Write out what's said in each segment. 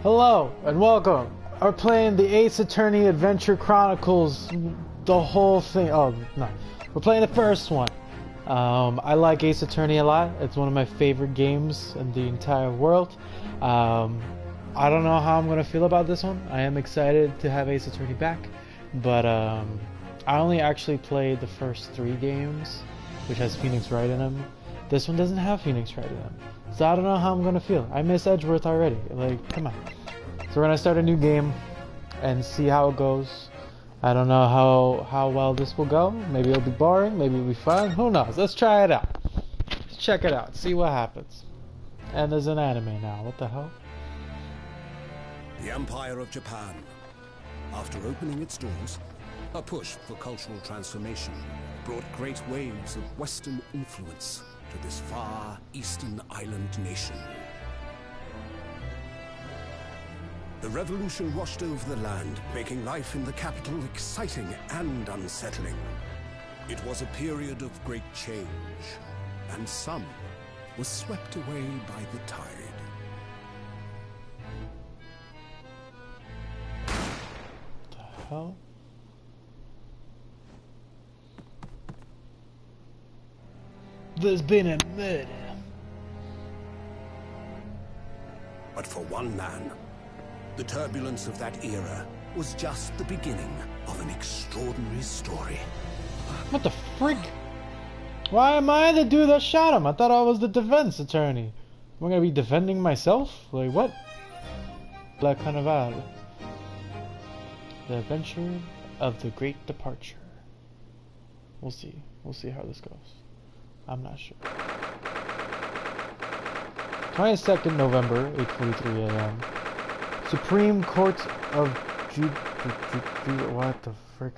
Hello and welcome. We're playing the Ace Attorney Adventure Chronicles, the whole thing. Oh no, we're playing the first one. I like Ace Attorney a lot. It's one of my favorite games in the entire world. I don't know how I'm gonna feel about this one. I am excited to have Ace Attorney back, but I only actually played the first 3 games, which has Phoenix Wright in them. This one doesn't have Phoenix Wright in them. So I don't know how I'm gonna feel. I miss Edgeworth already. Like, come on. So we're gonna start a new game and see how it goes. I don't know how well this will go. Maybe it'll be boring. Maybe it'll be fun. Who knows? Let's try it out. Let's check it out. See what happens. And there's an anime now. What the hell? The Empire of Japan. After opening its doors, a push for cultural transformation brought great waves of Western influence to this far eastern island nation. The revolution washed over the land, making life in the capital exciting and unsettling. It was a period of great change, and some was swept away by the tide. What the hell? There's been a murder. But for one man, the turbulence of that era was just the beginning of an extraordinary story. What the frick? Why am I the dude that shot him? I thought I was the defense attorney. Am I gonna be defending myself? Like what? That kind of odd. The adventure of the great departure. We'll see. We'll see how this goes. I'm not sure. 22nd November, 8:43 a.m. Supreme Court of what the frick?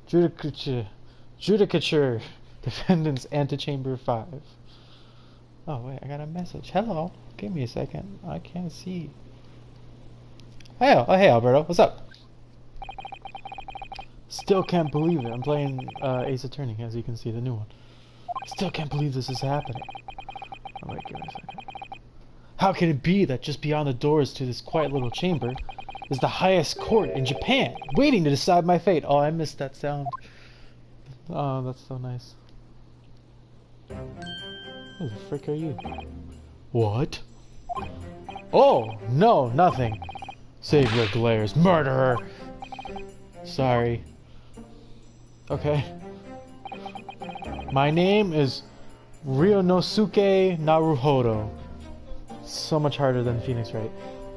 Judicature. Defendants Antechamber 5. Oh wait, I got a message. Hello. Give me a second. I can't see. Hey, oh hey Alberto. What's up? Still can't believe it. I'm playing Ace Attorney, as you can see, the new one. Still can't believe this is happening. Oh wait, give me a second. How can it be that just beyond the doors to this quiet little chamber is the highest court in Japan, waiting to decide my fate? Oh, I missed that sound. Oh, that's so nice. Who the frick are you? What? Oh, no, nothing. Save your glares, murderer! Sorry. Okay. My name is Ryonosuke Naruhodo. So much harder than Phoenix Wright.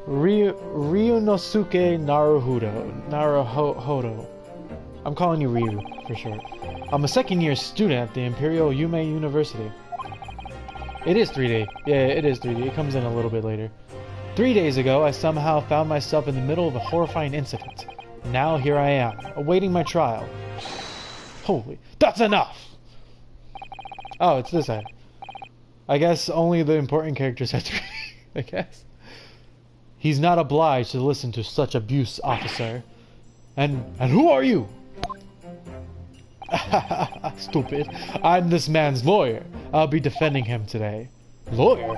Ryonosuke Naruhodo. I'm calling you Ryu, for sure. I'm a second-year student at the Imperial Yume University. It is 3D. Yeah, it is 3D. It comes in a little bit later. 3 days ago, I somehow found myself in the middle of a horrifying incident. Now here I am, awaiting my trial. Holy, that's enough! Oh, it's this side. I guess only the important characters have to be, I guess. He's not obliged to listen to such abuse, officer. And who are you? Stupid. I'm this man's lawyer. I'll be defending him today. Lawyer?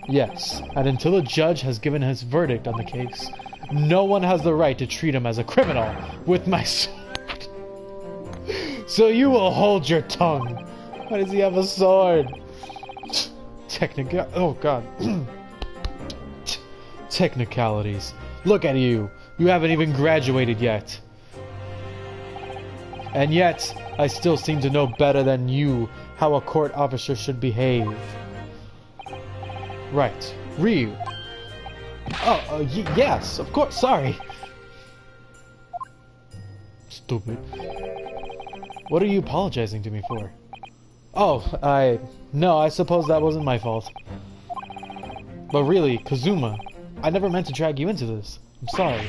Yes, and until the judge has given his verdict on the case, no one has the right to treat him as a criminal with my sword. So you will hold your tongue. Why does he have a sword? Oh god. Technicalities. Look at you. You haven't even graduated yet. And yet, I still seem to know better than you how a court officer should behave. Right. Ryu. Oh, yes, of course, sorry. Stupid. What are you apologizing to me for? Oh, no, I suppose that wasn't my fault. But really, Kazuma, I never meant to drag you into this. I'm sorry.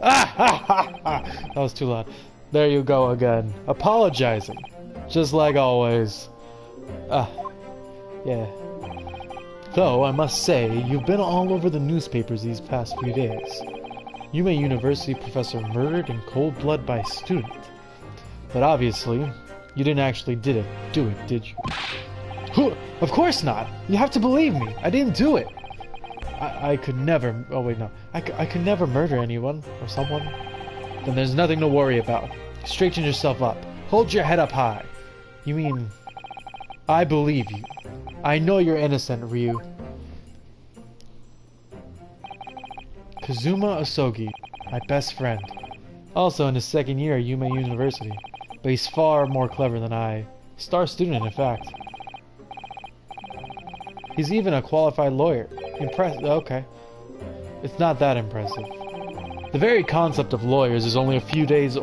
Ah, ha, ha, ha. That was too loud. There you go again. Apologizing. Just like always. Yeah. Though, I must say, you've been all over the newspapers these past few days. Yume University professor murdered in cold blood by a student. But obviously, you didn't actually do it, did you? Of course not! You have to believe me! I didn't do it! I could never... Oh, wait, no. I could never murder anyone or someone. Then there's nothing to worry about. Straighten yourself up. Hold your head up high. You mean... I believe you. I know you're innocent, Ryu. Kazuma Asogi, my best friend. Also in his second year at Yume University. But he's far more clever than I. Star student, in fact. He's even a qualified lawyer. Impressive. Okay. It's not that impressive. The very concept of lawyers is only a few years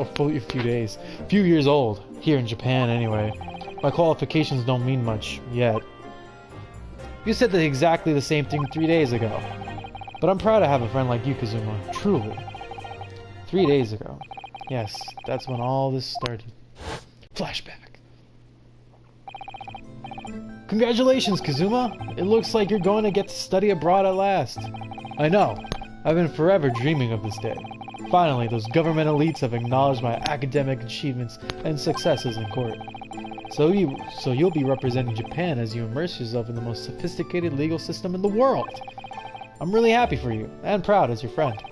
old. Here in Japan, anyway. My qualifications don't mean much, yet. You said exactly the same thing 3 days ago. But I'm proud to have a friend like you, Kazuma. Truly. 3 days ago. Yes, that's when all this started. Flashback. Congratulations, Kazuma! It looks like you're going to get to study abroad at last. I know. I've been forever dreaming of this day. Finally, those government elites have acknowledged my academic achievements and successes in court. So you'll be representing Japan as you immerse yourself in the most sophisticated legal system in the world. I'm really happy for you, and proud as your friend.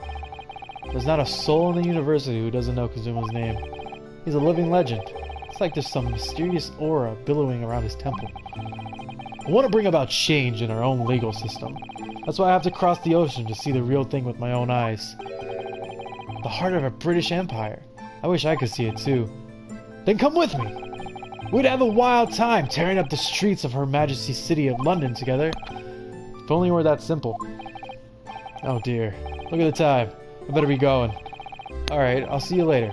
There's not a soul in the university who doesn't know Kazuma's name. He's a living legend. It's like there's some mysterious aura billowing around his temple. I want to bring about change in our own legal system. That's why I have to cross the ocean to see the real thing with my own eyes. The heart of a British Empire. I wish I could see it too. Then come with me! We'd have a wild time tearing up the streets of Her Majesty's city of London together. If only it were that simple. Oh dear. Look at the time. I better be going. Alright, I'll see you later.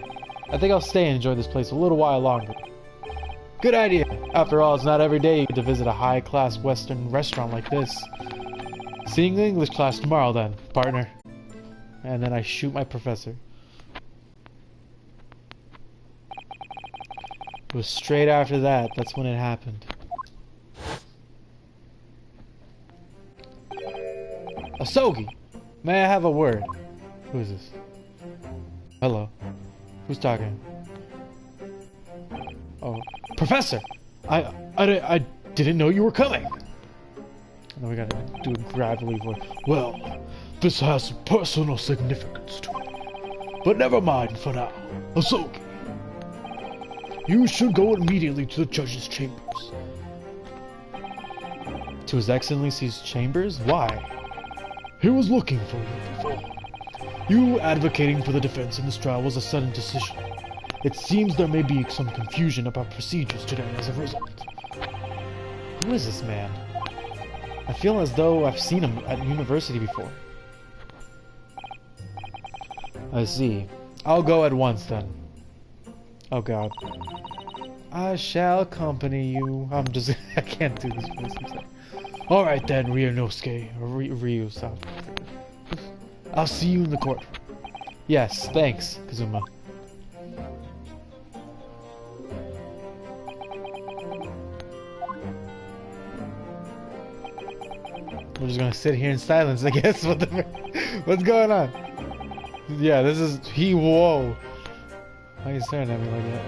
I think I'll stay and enjoy this place a little while longer. Good idea. After all, it's not every day you get to visit a high-class Western restaurant like this. Seeing the English class tomorrow then, partner. And then I shoot my professor. It was straight after that, that's when it happened. Asogi! May I have a word? Who is this? Hello. Who's talking? Oh, Professor! I didn't know you were coming! And we gotta do a gravelly voice. Well, this has personal significance to me. But never mind for now. Asogi, you should go immediately to the judge's chambers. To His Excellency's chambers? Why? He was looking for you before. You advocating for the defense in this trial was a sudden decision. It seems there may be some confusion about procedures today as a result. Who is this man? I feel as though I've seen him at university before. I see. I'll go at once then. Oh god. I shall accompany you. I can't do this voice. I'm sorry. Alright then, Ryunosuke. Ryu, stop. I'll see you in the court. Yes, thanks, Kazuma. We're just gonna sit here in silence, I guess. What's going on? Yeah, this is whoa. Why are you staring at me like that?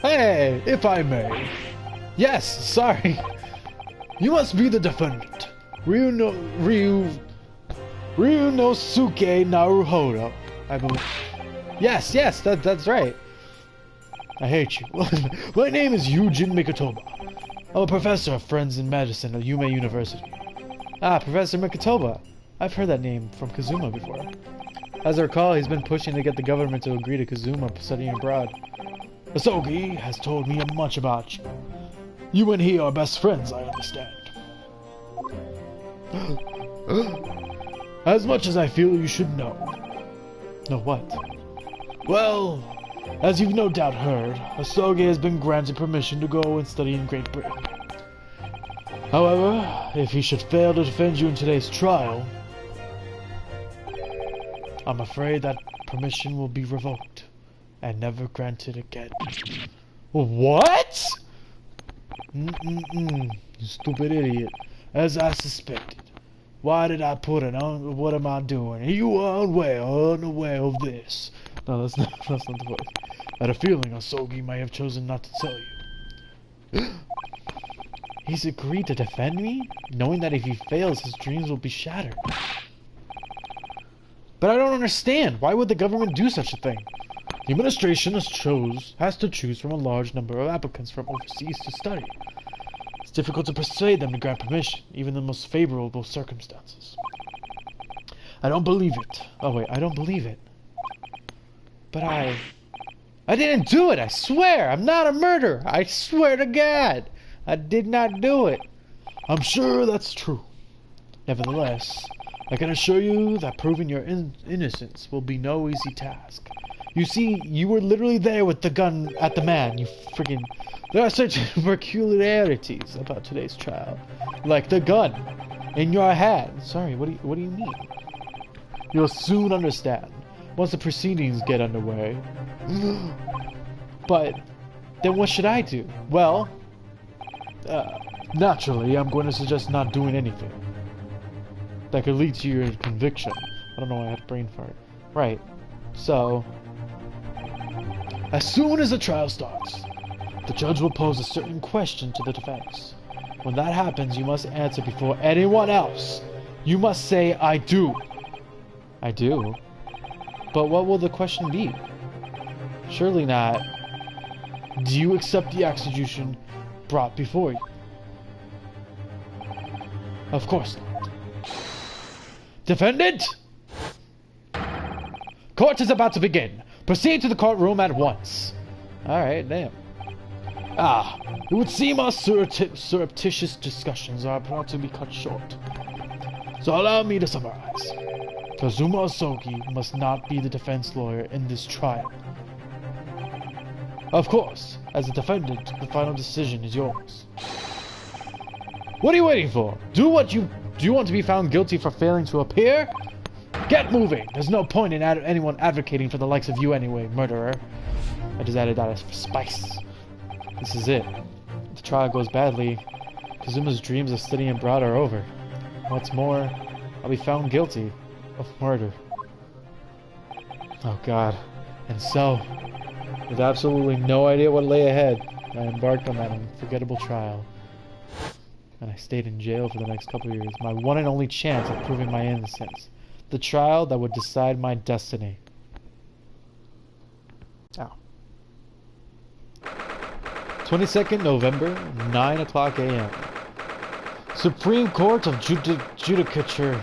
Hey, if I may. Yes, sorry. You must be the defendant. Ryunosuke Naruhodo, I believe. Yes, that's right. I hate you. My name is Yujin Mikotoba. I'm a professor of forensic medicine at Yume University. Ah, Professor Mikotoba. I've heard that name from Kazuma before. As I recall, he's been pushing to get the government to agree to Kazuma studying abroad. Asogi has told me much about you. You and he are best friends, I understand. As much as I feel you should know. Know what? Well, as you've no doubt heard, Asogi has been granted permission to go and study in Great Britain. However, if he should fail to defend you in today's trial, I'm afraid that permission will be revoked and never granted again. What? You stupid idiot. As I suspected. Why did I put it on? What am I doing? You are unaware of this. No, that's not the voice. I had a feeling Asogi may have chosen not to tell you. He's agreed to defend me, knowing that if he fails, his dreams will be shattered. But I don't understand. Why would the government do such a thing? The administration has to choose from a large number of applicants from overseas to study. It's difficult to persuade them to grant permission, even in the most favorable circumstances. I don't believe it. Oh wait, I don't believe it. But I didn't do it, I swear! I'm not a murderer! I swear to God! I did not do it! I'm sure that's true. Nevertheless, I can assure you that proving your innocence will be no easy task. You see, you were literally there with the gun at the man, you friggin'... There are certain peculiarities about today's trial. Like the gun in your hand. Sorry, what do you mean? You'll soon understand once the proceedings get underway. But then what should I do? Well, naturally, I'm going to suggest not doing anything that could lead to your conviction. I don't know why I had a brain fart. Right. So, as soon as the trial starts, the judge will pose a certain question to the defense. When that happens, you must answer before anyone else. You must say, I do. I do? But what will the question be? Surely not, do you accept the accusation brought before you? Of course not. Defendant! Court is about to begin. Proceed to the courtroom at once. Alright, damn. It would seem our surreptitious discussions are about to be cut short. So allow me to summarize. Kazuma Osogi must not be the defense lawyer in this trial. Of course, as a defendant, the final decision is yours. What are you waiting for? Do you want to be found guilty for failing to appear? Get moving! There's no point in anyone advocating for the likes of you anyway, murderer. I just added that as for spice. This is it. If the trial goes badly, Kazuma's dreams of studying abroad are over. What's more, I'll be found guilty of murder. Oh god. And so, with absolutely no idea what lay ahead, I embarked on that unforgettable trial. And I stayed in jail for the next couple of years, my one and only chance of proving my innocence. The trial that would decide my destiny. Ow. 22nd November, 9 o'clock a.m. Supreme Court of Judicature.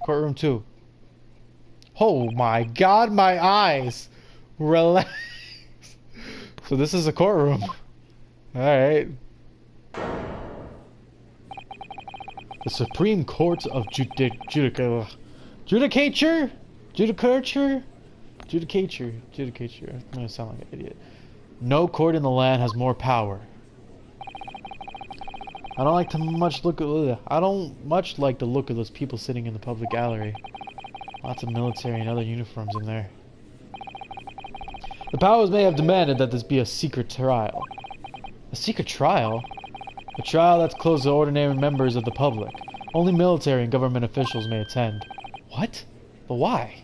Courtroom 2. Oh my god, my eyes! Relax. So this is a courtroom. Alright. The Supreme Court of Judicature? I'm gonna sound like an idiot. No court in the land has more power. I don't much like the look of those people sitting in the public gallery. Lots of military and other uniforms in there. The powers may have demanded that this be a secret trial. A secret trial? A trial that's closed to ordinary members of the public. Only military and government officials may attend. What? But why?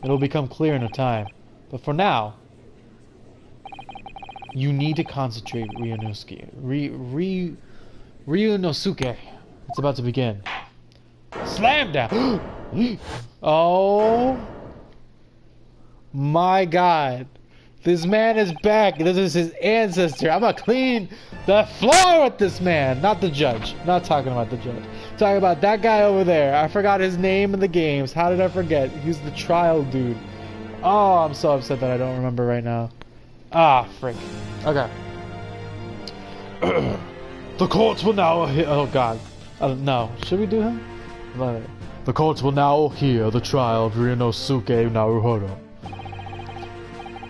It'll become clear in time. But for now, you need to concentrate, Ryunosuke. It's about to begin. Slam down! Oh my god. This man is back. This is his ancestor. I'm gonna clean the floor with this man. Not the judge. Not talking about the judge. Talking about that guy over there. I forgot his name in the games. How did I forget? He's the trial dude. Oh, I'm so upset that I don't remember right now. Ah, frick. Okay. The courts will now hear... Oh, God. No. Should we do him? The courts will now hear the trial of Ryunosuke Naruhodo.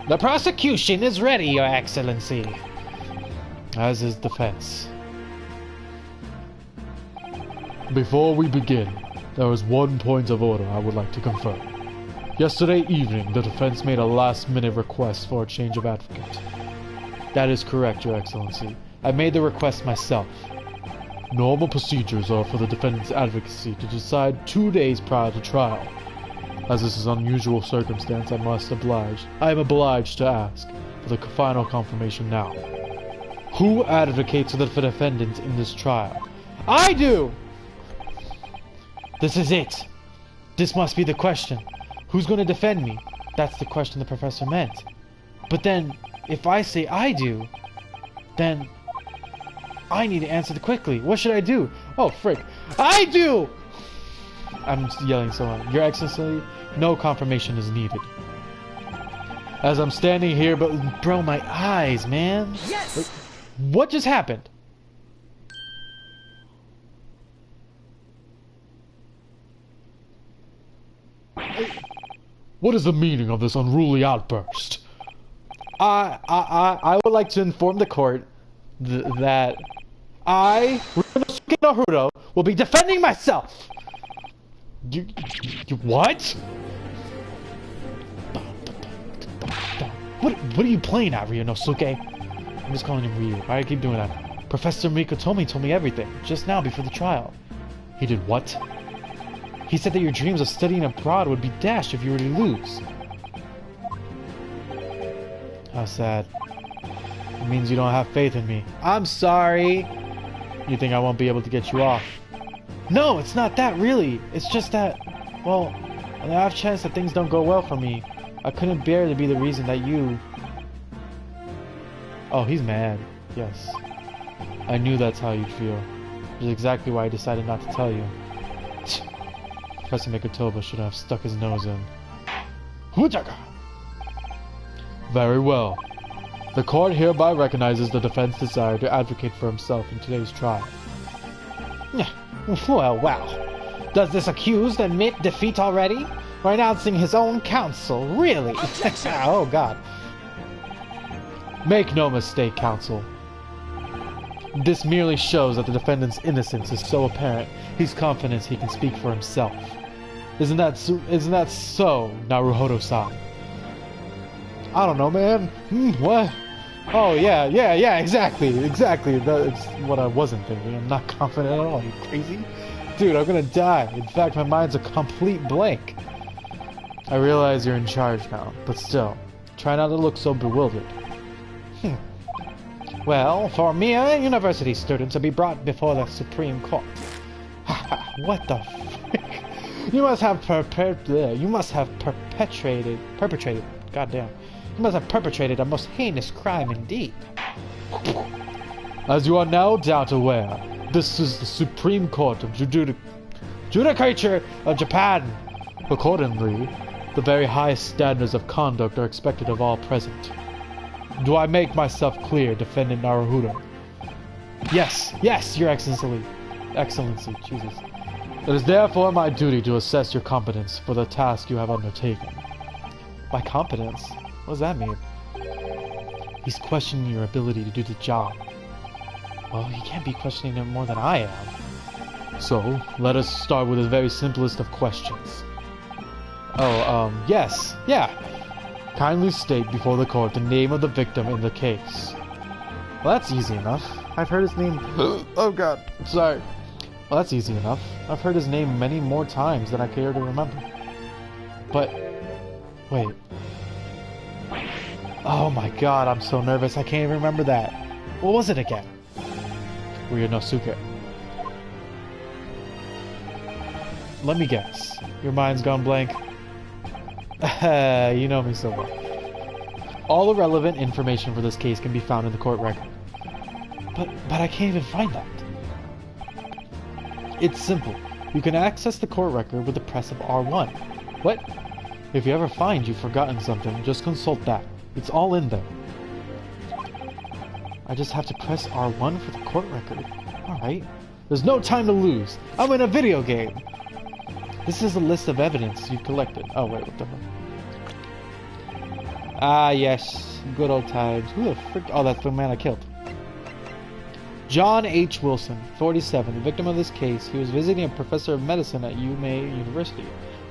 The prosecution is ready, Your Excellency. As is defense. Before we begin, there is one point of order I would like to confirm. Yesterday evening, the defense made a last-minute request for a change of advocate. That is correct, Your Excellency. I made the request myself. Normal procedures are for the defendant's advocacy to decide 2 days prior to trial. As this is an unusual circumstance, I am obliged to ask for the final confirmation now. Who advocates for the defendant in this trial? I do! This is it. This must be the question. Who's going to defend me? That's the question the professor meant. But then, if I say I do, then I need to answer quickly. What should I do? Oh, frick. I do! I'm yelling so loud. Your Excellency, no confirmation is needed. As I'm standing here, but bro, my eyes, man. Yes! Like, what just happened? What is the meaning of this unruly outburst? I would like to inform the court that I, Ryunosuke Naruto, will be defending myself. You what? What are you playing at, Ryunosuke? I'm just calling him Ryu. Why do I keep doing that? Professor Mikotomi told me everything just now before the trial. He did what? He said that your dreams of studying abroad would be dashed if you were to lose. How sad. It means you don't have faith in me. I'm sorry. You think I won't be able to get you off? No, it's not that, really. It's just that, well, on the off chance that things don't go well for me, I couldn't bear to be the reason that you... Oh, he's mad. Yes. I knew that's how you'd feel. Which is exactly why I decided not to tell you. Professor Mikotoba should have stuck his nose in. Hujaka! Very well. The court hereby recognizes the defense's desire to advocate for himself in today's trial. Well. Does this accused admit defeat already? Renouncing his own counsel, really? Oh, God. Make no mistake, counsel. This merely shows that the defendant's innocence is so apparent, he's confident he can speak for himself. Isn't that so, Naruhodo-san? I don't know, man. What? Oh, yeah, exactly. That's what I wasn't thinking. I'm not confident at all. Are you crazy? Dude, I'm gonna die. In fact, my mind's a complete blank. I realize you're in charge now, but still, try not to look so bewildered. Well, for mere university students to be brought before the Supreme Court. What the frick? You must have perpetrated, goddamn. You must have perpetrated a most heinous crime indeed. As you are no doubt aware, this is the Supreme Court of Judicature of Japan. Accordingly, the very highest standards of conduct are expected of all present. Do I make myself clear, Defendant Naruhodo? Yes, Your Excellency, Jesus. It is therefore my duty to assess your competence for the task you have undertaken. My competence? What does that mean? He's questioning your ability to do the job. Well, he can't be questioning it more than I am. So, let us start with the very simplest of questions. Yes. Kindly state before the court the name of the victim in the case. Well, that's easy enough. I've heard his name... Oh, God. Sorry. Well, that's easy enough. I've heard his name many more times than I care to remember. But... Wait. Oh, my God. I'm so nervous. I can't even remember that. What was it again? Ryunosuke. Let me guess. Your mind's gone blank. You know me so well. All the relevant information for this case can be found in the court record. But I can't even find that. It's simple. You can access the court record with the press of R1. What? If you ever find you've forgotten something, just consult that. It's all in there. I just have to press R1 for the court record. Alright. There's no time to lose. I'm in a video game. This is a list of evidence you've collected. Oh, wait, what the hell? Ah, yes. Good old times. Who the frick? Oh, that's the man I killed. John H. Wilson, 47, the victim of this case. He was visiting a professor of medicine at Yume University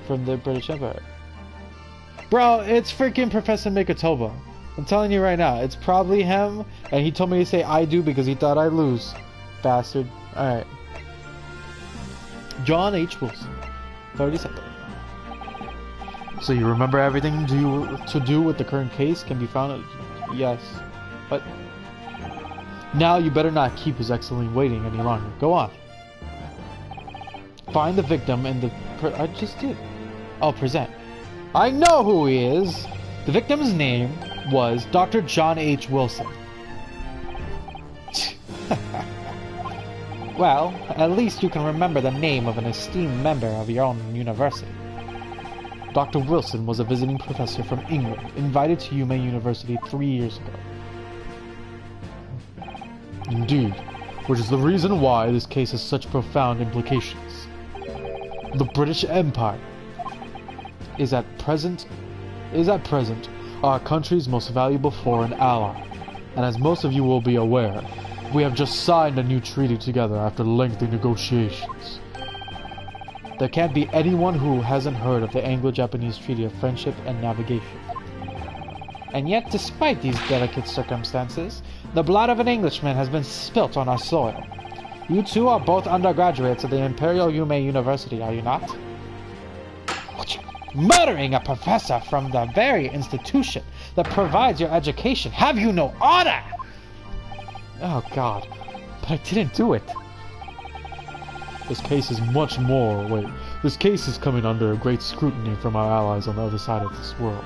from the British Empire. Bro, it's freaking Professor Mikotoba. I'm telling you right now, it's probably him, and he told me to say I do because he thought I'd lose. Bastard. Alright. John H. Wilson. 37. So you remember everything to do with the current case can be found at... Yes. But... Now you better not keep His Excellency waiting any longer. Go on. Find the victim and the... I just did. I'll present. I know who he is! The victim's name was Dr. John H. Wilson. Well, at least you can remember the name of an esteemed member of your own university. Dr. Wilson was a visiting professor from England, invited to UMA University 3 years ago. Indeed, which is the reason why this case has such profound implications. The British Empire is at present our country's most valuable foreign ally, and as most of you will be aware, we have just signed a new treaty together after lengthy negotiations. There can't be anyone who hasn't heard of the Anglo-Japanese Treaty of Friendship and Navigation. And yet, despite these delicate circumstances, the blood of an Englishman has been spilt on our soil. You two are both undergraduates of the Imperial UMA University, are you not? Murdering a professor from the very institution that provides your education. Have you no honor? Oh God, but I didn't do it. This case is much more. Wait, this case is coming under great scrutiny from our allies on the other side of this world.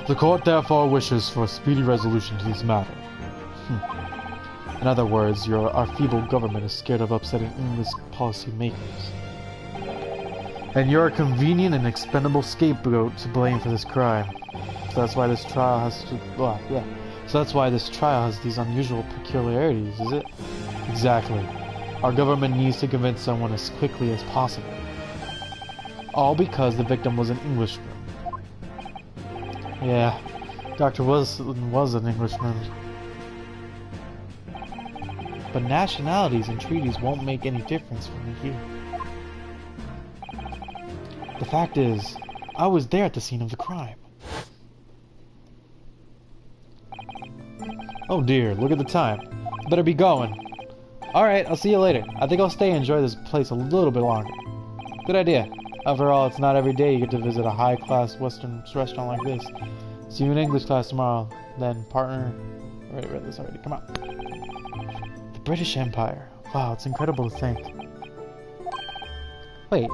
The court therefore wishes for a speedy resolution to this matter. In other words, our feeble government is scared of upsetting English policy makers. And you're a convenient and expendable scapegoat to blame for this crime. So that's why this trial has to... So that's why this trial has these unusual peculiarities, is it? Exactly. Our government needs to convince someone as quickly as possible. All because the victim was an Englishman. Yeah, Dr. Wilson was an Englishman. But nationalities and treaties won't make any difference for me here. The fact is, I was there at the scene of the crime. Oh dear, look at the time. Better be going. Alright, I'll see you later. I think I'll stay and enjoy this place a little bit longer. Good idea. After all, it's not every day you get to visit a high-class Western restaurant like this. See you in English class tomorrow. Then, partner... Read this already. Come on. The British Empire. Wow, it's incredible to think. Wait.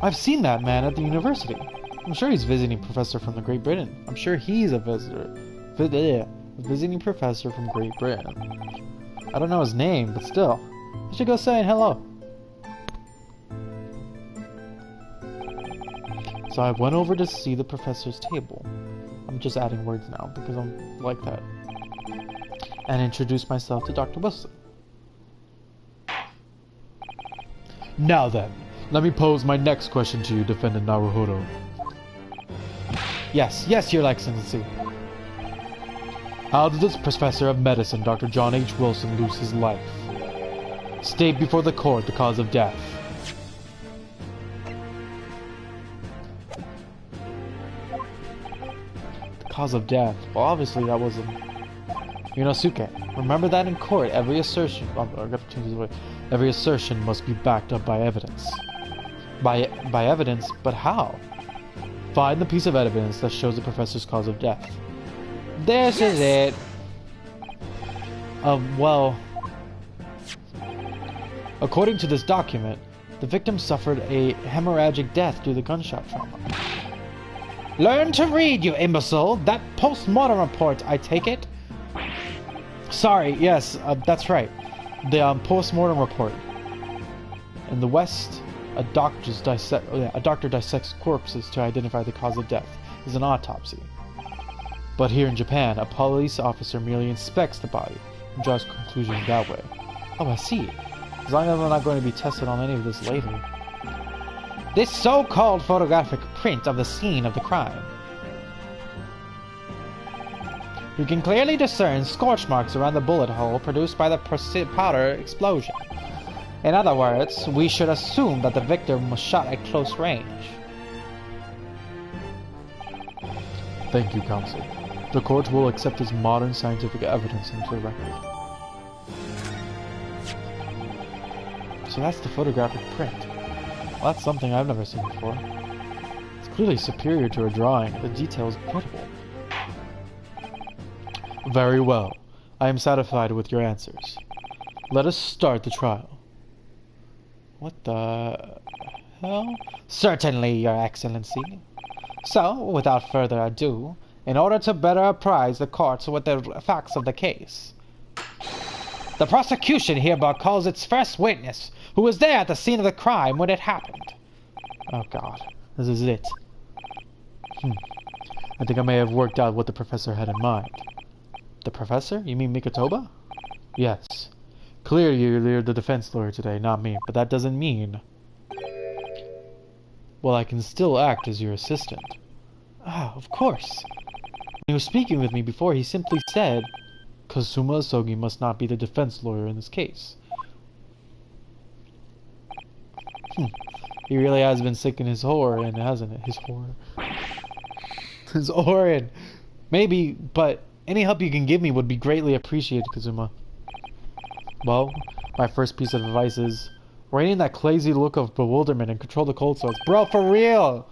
I've seen that man at the university. I'm sure he's visiting professor from the Great Britain. I'm sure he's a visitor. Visiting professor from Great Britain. I don't know his name, but still. I should go say hello. So I went over to see the professor's table. I'm just adding words now because I'm like that. And introduced myself to Dr. Wilson. Now then, let me pose my next question to you, Defendant Naruhodo. Yes, your Excellency. How did this professor of medicine, Dr. John H. Wilson, lose his life? State before the court the cause of death. The cause of death? Well, obviously that was Yunosuke. Remember that in court, every assertion... I gotta change this way. Every assertion must be backed up by evidence. By evidence? But how? Find the piece of evidence that shows the professor's cause of death. This is it. Well... According to this document, the victim suffered a hemorrhagic death due to gunshot trauma. Learn to read, you imbecile! That post-mortem report, I take it? Sorry, yes, that's right. The post-mortem report. In the West, a doctor dissects corpses to identify the cause of death. It's an autopsy. But here in Japan, a police officer merely inspects the body and draws conclusions that way. Oh, I see. As long as I'm not going to be tested on any of this later. This so-called photographic print of the scene of the crime. You can clearly discern scorch marks around the bullet hole produced by the powder explosion. In other words, we should assume that the victim was shot at close range. Thank you, counsel. The court will accept this modern scientific evidence into the record. So that's the photographic print. Well, that's something I've never seen before. It's clearly superior to a drawing. The detail is incredible. Very well. I am satisfied with your answers. Let us start the trial. What the hell? Certainly, Your Excellency. So, without further ado, in order to better apprise the courts with the facts of the case, the prosecution hereby calls its first witness, who was there at the scene of the crime when it happened. Oh god, this is it. I think I may have worked out what the professor had in mind. The professor? You mean Mikotoba? Yes. Clearly you're the defense lawyer today, not me, but that doesn't mean... Well, I can still act as your assistant. Ah, of course. When he was speaking with me before, he simply said, Kazuma Asogi must not be the defense lawyer in this case. He really has been sticking his horror in, hasn't it? His horror. His horror in. Maybe, but any help you can give me would be greatly appreciated, Kazuma. Well, my first piece of advice is rein in that crazy look of bewilderment and control the cold sweats. Bro, for real!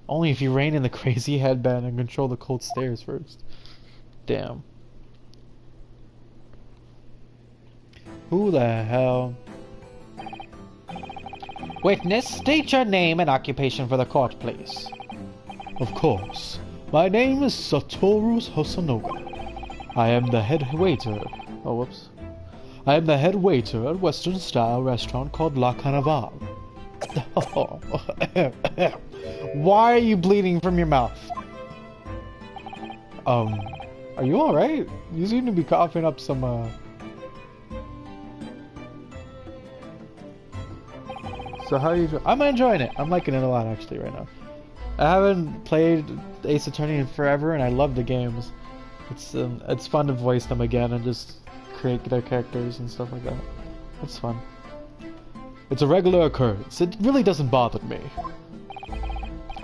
Only if you rein in the crazy headband and control the cold stares first. Damn. Who the hell? Witness, state your name and occupation for the court, please. Of course. My name is Satoru Hosonoga. I am the head waiter. Oh, whoops. I am the head waiter at Western-style restaurant called La Carnival. Why are you bleeding from your mouth? Are you alright? You seem to be coughing up some, So how are you... I'm enjoying it. I'm liking it a lot, actually, right now. I haven't played Ace Attorney in forever, and I love the games. It's fun to voice them again and just create their characters and stuff like that. It's fun. It's a regular occurrence. It really doesn't bother me.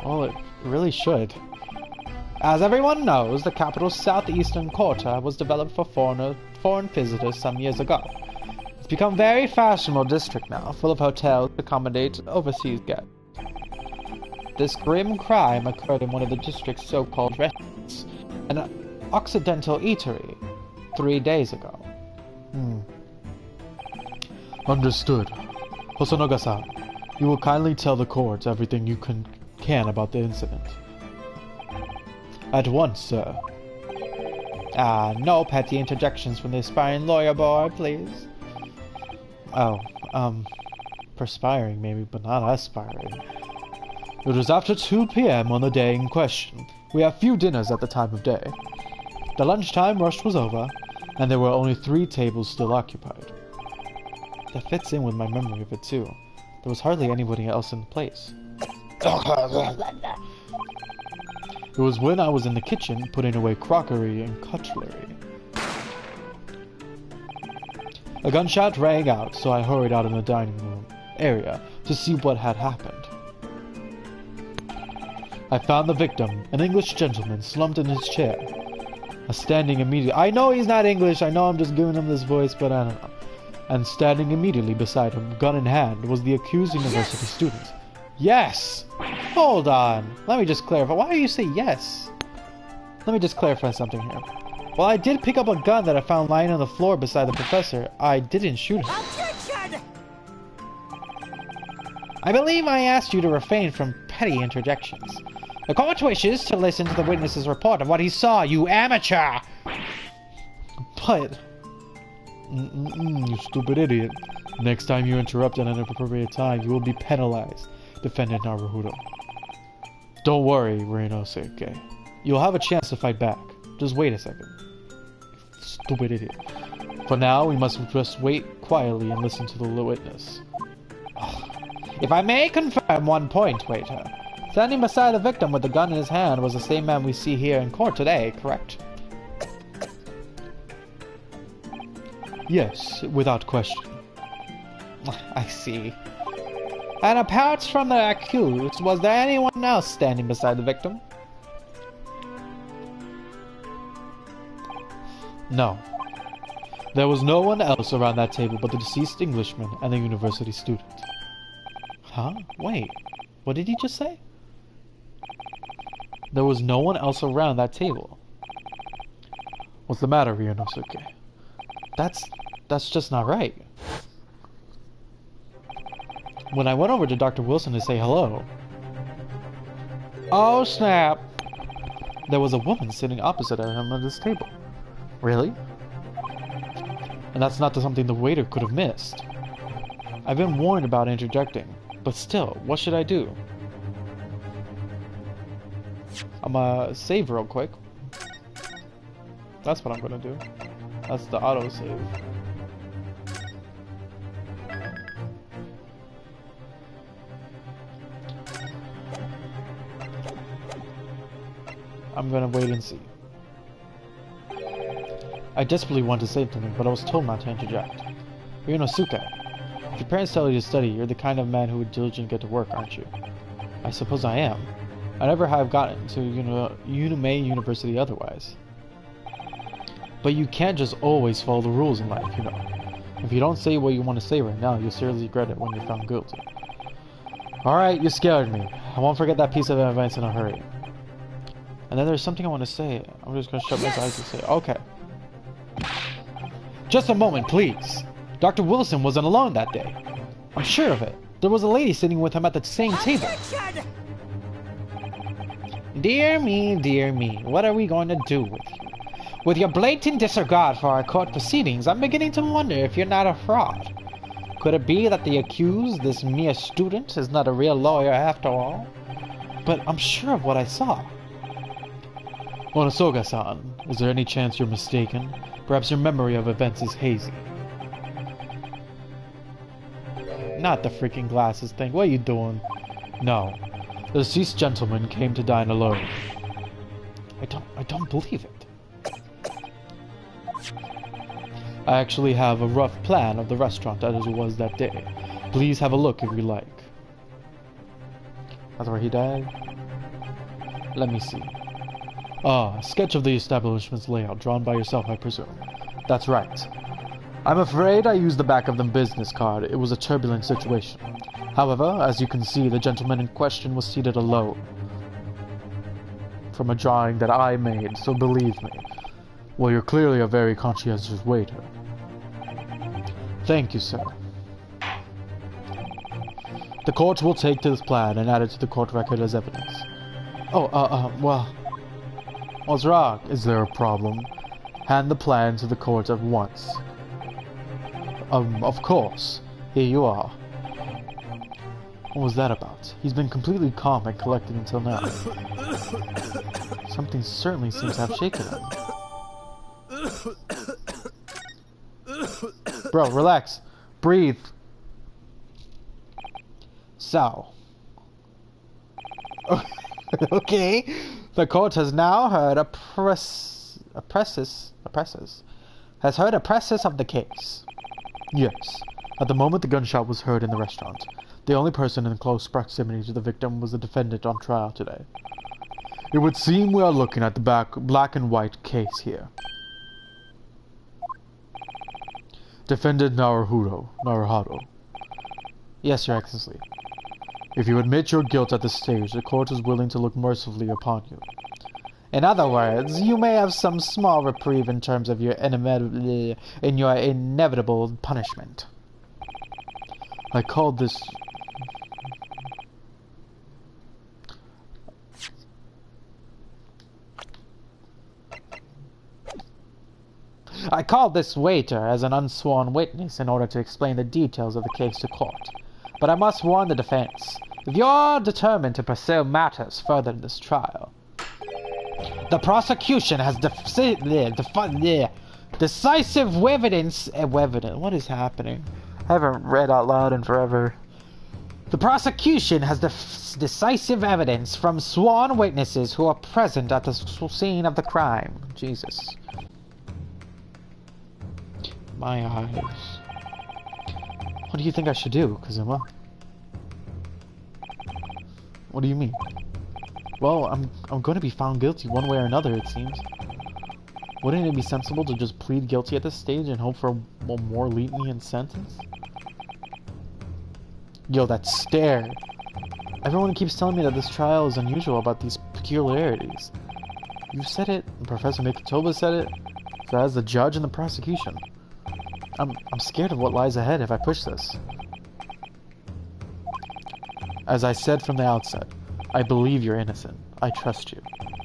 Well, it really should. As everyone knows, the capital's southeastern quarter was developed for foreign visitors some years ago. It's become a very fashionable district now, full of hotels to accommodate overseas guests. This grim crime occurred in one of the district's so-called restaurants, an Occidental eatery, 3 days ago. Understood. Hosonoga-san, you will kindly tell the court everything you can about the incident. At once, sir. No petty interjections from the aspiring lawyer boy, please. Oh, perspiring maybe, but not aspiring. It was after 2 p.m. on the day in question. We have few dinners at the time of day. The lunchtime rush was over, and there were only 3 tables still occupied. That fits in with my memory of it too. There was hardly anybody else in the place. It was when I was in the kitchen putting away crockery and cutlery. A gunshot rang out, so I hurried out in the dining room area to see what had happened. I found the victim, an English gentleman, slumped in his chair. Standing immediately... I know he's not English, I know I'm just giving him this voice, but I don't know. And standing immediately beside him, gun in hand, was the accused university student. Yes! Hold on. Let me just clarify. Why do you say yes? Let me just clarify something here. While I did pick up a gun that I found lying on the floor beside the professor, I didn't shoot him. Objection! I believe I asked you to refrain from petty interjections. The court wishes to listen to the witness's report of what he saw, you amateur! But... you stupid idiot. Next time you interrupt at an inappropriate time, you will be penalized, Defendant Naruhodo. Don't worry, Reinosuke. You'll have a chance to fight back. Just wait a second. Stupid idiot. For now, we must just wait quietly and listen to the witness. If I may confirm one point, waiter. Standing beside the victim with the gun in his hand was the same man we see here in court today, correct? Yes, without question. I see. And apart from the accused, was there anyone else standing beside the victim? No. There was no one else around that table but the deceased Englishman and the university student. Huh? Wait. What did he just say? There was no one else around that table. What's the matter, Ryunosuke? That's just not right. When I went over to Dr. Wilson to say hello... Oh, snap! There was a woman sitting opposite of him at this table. Really? And that's not something the waiter could have missed. I've been warned about interjecting, but still, what should I do? I'm gonna save real quick. That's what I'm gonna do. That's the auto-save. I'm gonna wait and see. I desperately want to say something, but I was told not to interject. Ryunosuke, if your parents tell you to study, you're the kind of man who would diligently get to work, aren't you? I suppose I am. I never have gotten to Unume University otherwise. But you can't just always follow the rules in life, you know. If you don't say what you want to say right now, you'll seriously regret it when you're found guilty. Alright, you scared me. I won't forget that piece of advice in a hurry. And then there's something I want to say. I'm just going to shut my eyes and say, okay. Just a moment, please. Dr. Wilson wasn't alone that day. I'm sure of it. There was a lady sitting with him at the same table. Dear me, what are we going to do with you? With your blatant disregard for our court proceedings, I'm beginning to wonder if you're not a fraud. Could it be that the accused, this mere student, is not a real lawyer after all? But I'm sure of what I saw. Monosoga-san, is there any chance you're mistaken? Perhaps your memory of events is hazy. Not the freaking glasses thing. What are you doing? No. The deceased gentleman came to dine alone. I don't believe it. I actually have a rough plan of the restaurant as it was that day. Please have a look if you like. That's where he died? Let me see. Ah, a sketch of the establishment's layout, drawn by yourself, I presume. That's right. I'm afraid I used the back of the business card. It was a turbulent situation. However, as you can see, the gentleman in question was seated alone. From a drawing that I made, so believe me. Well, you're clearly a very conscientious waiter. Thank you, sir. The court will take this plan and add it to the court record as evidence. Oh, well... What's wrong? Is there a problem? Hand the plan to the court at once. Of course. Here you are. What was that about? He's been completely calm and collected until now. Something certainly seems to have shaken him. Bro, relax. Breathe. So. Okay. The court has now heard a presses of the case. Yes. At the moment the gunshot was heard in the restaurant, the only person in close proximity to the victim was the defendant on trial today. It would seem we are looking at the black and white case here. Defendant Naruhado. Yes, Your Excellency. If you admit your guilt at this stage, the court is willing to look mercifully upon you. In other words, you may have some small reprieve in terms of your inevitable punishment. I called this... I called this waiter as an unsworn witness in order to explain the details of the case to court. But I must warn the defense. If you're determined to pursue matters further in this trial, the prosecution has decisive evidence... What is happening? I haven't read out loud in forever. The prosecution has decisive evidence from sworn witnesses who are present at the scene of the crime. Jesus. My eyes. What do you think I should do, Kazuma? What do you mean? Well, I'm going to be found guilty one way or another, it seems. Wouldn't it be sensible to just plead guilty at this stage and hope for a more lenient sentence? Yo, that stare! Everyone keeps telling me that this trial is unusual about these peculiarities. You said it, and Professor Mikotoba said it. So as the judge and the prosecution, I'm scared of what lies ahead if I push this. As I said from the outset, I believe you're innocent. I trust you.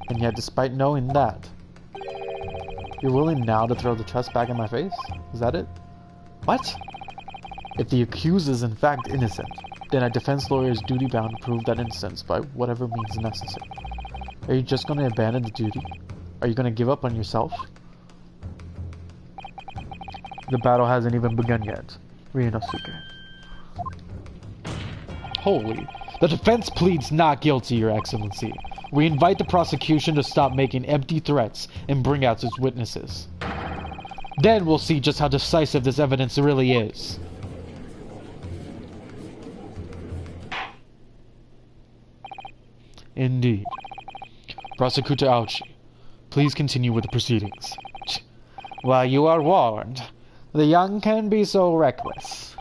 And yet, despite knowing that, you're willing now to throw the trust back in my face? Is that it? What? If the accused is in fact innocent, then a defense lawyer is duty-bound to prove that innocence by whatever means necessary. Are you just going to abandon the duty? Are you going to give up on yourself? The battle hasn't even begun yet. Ryunosuke. Holy. The defense pleads not guilty, Your Excellency. We invite the prosecution to stop making empty threats and bring out its witnesses. Then we'll see just how decisive this evidence really is. Indeed. Prosecutor Aoshi, please continue with the proceedings. Well, you are warned. The young can be so reckless.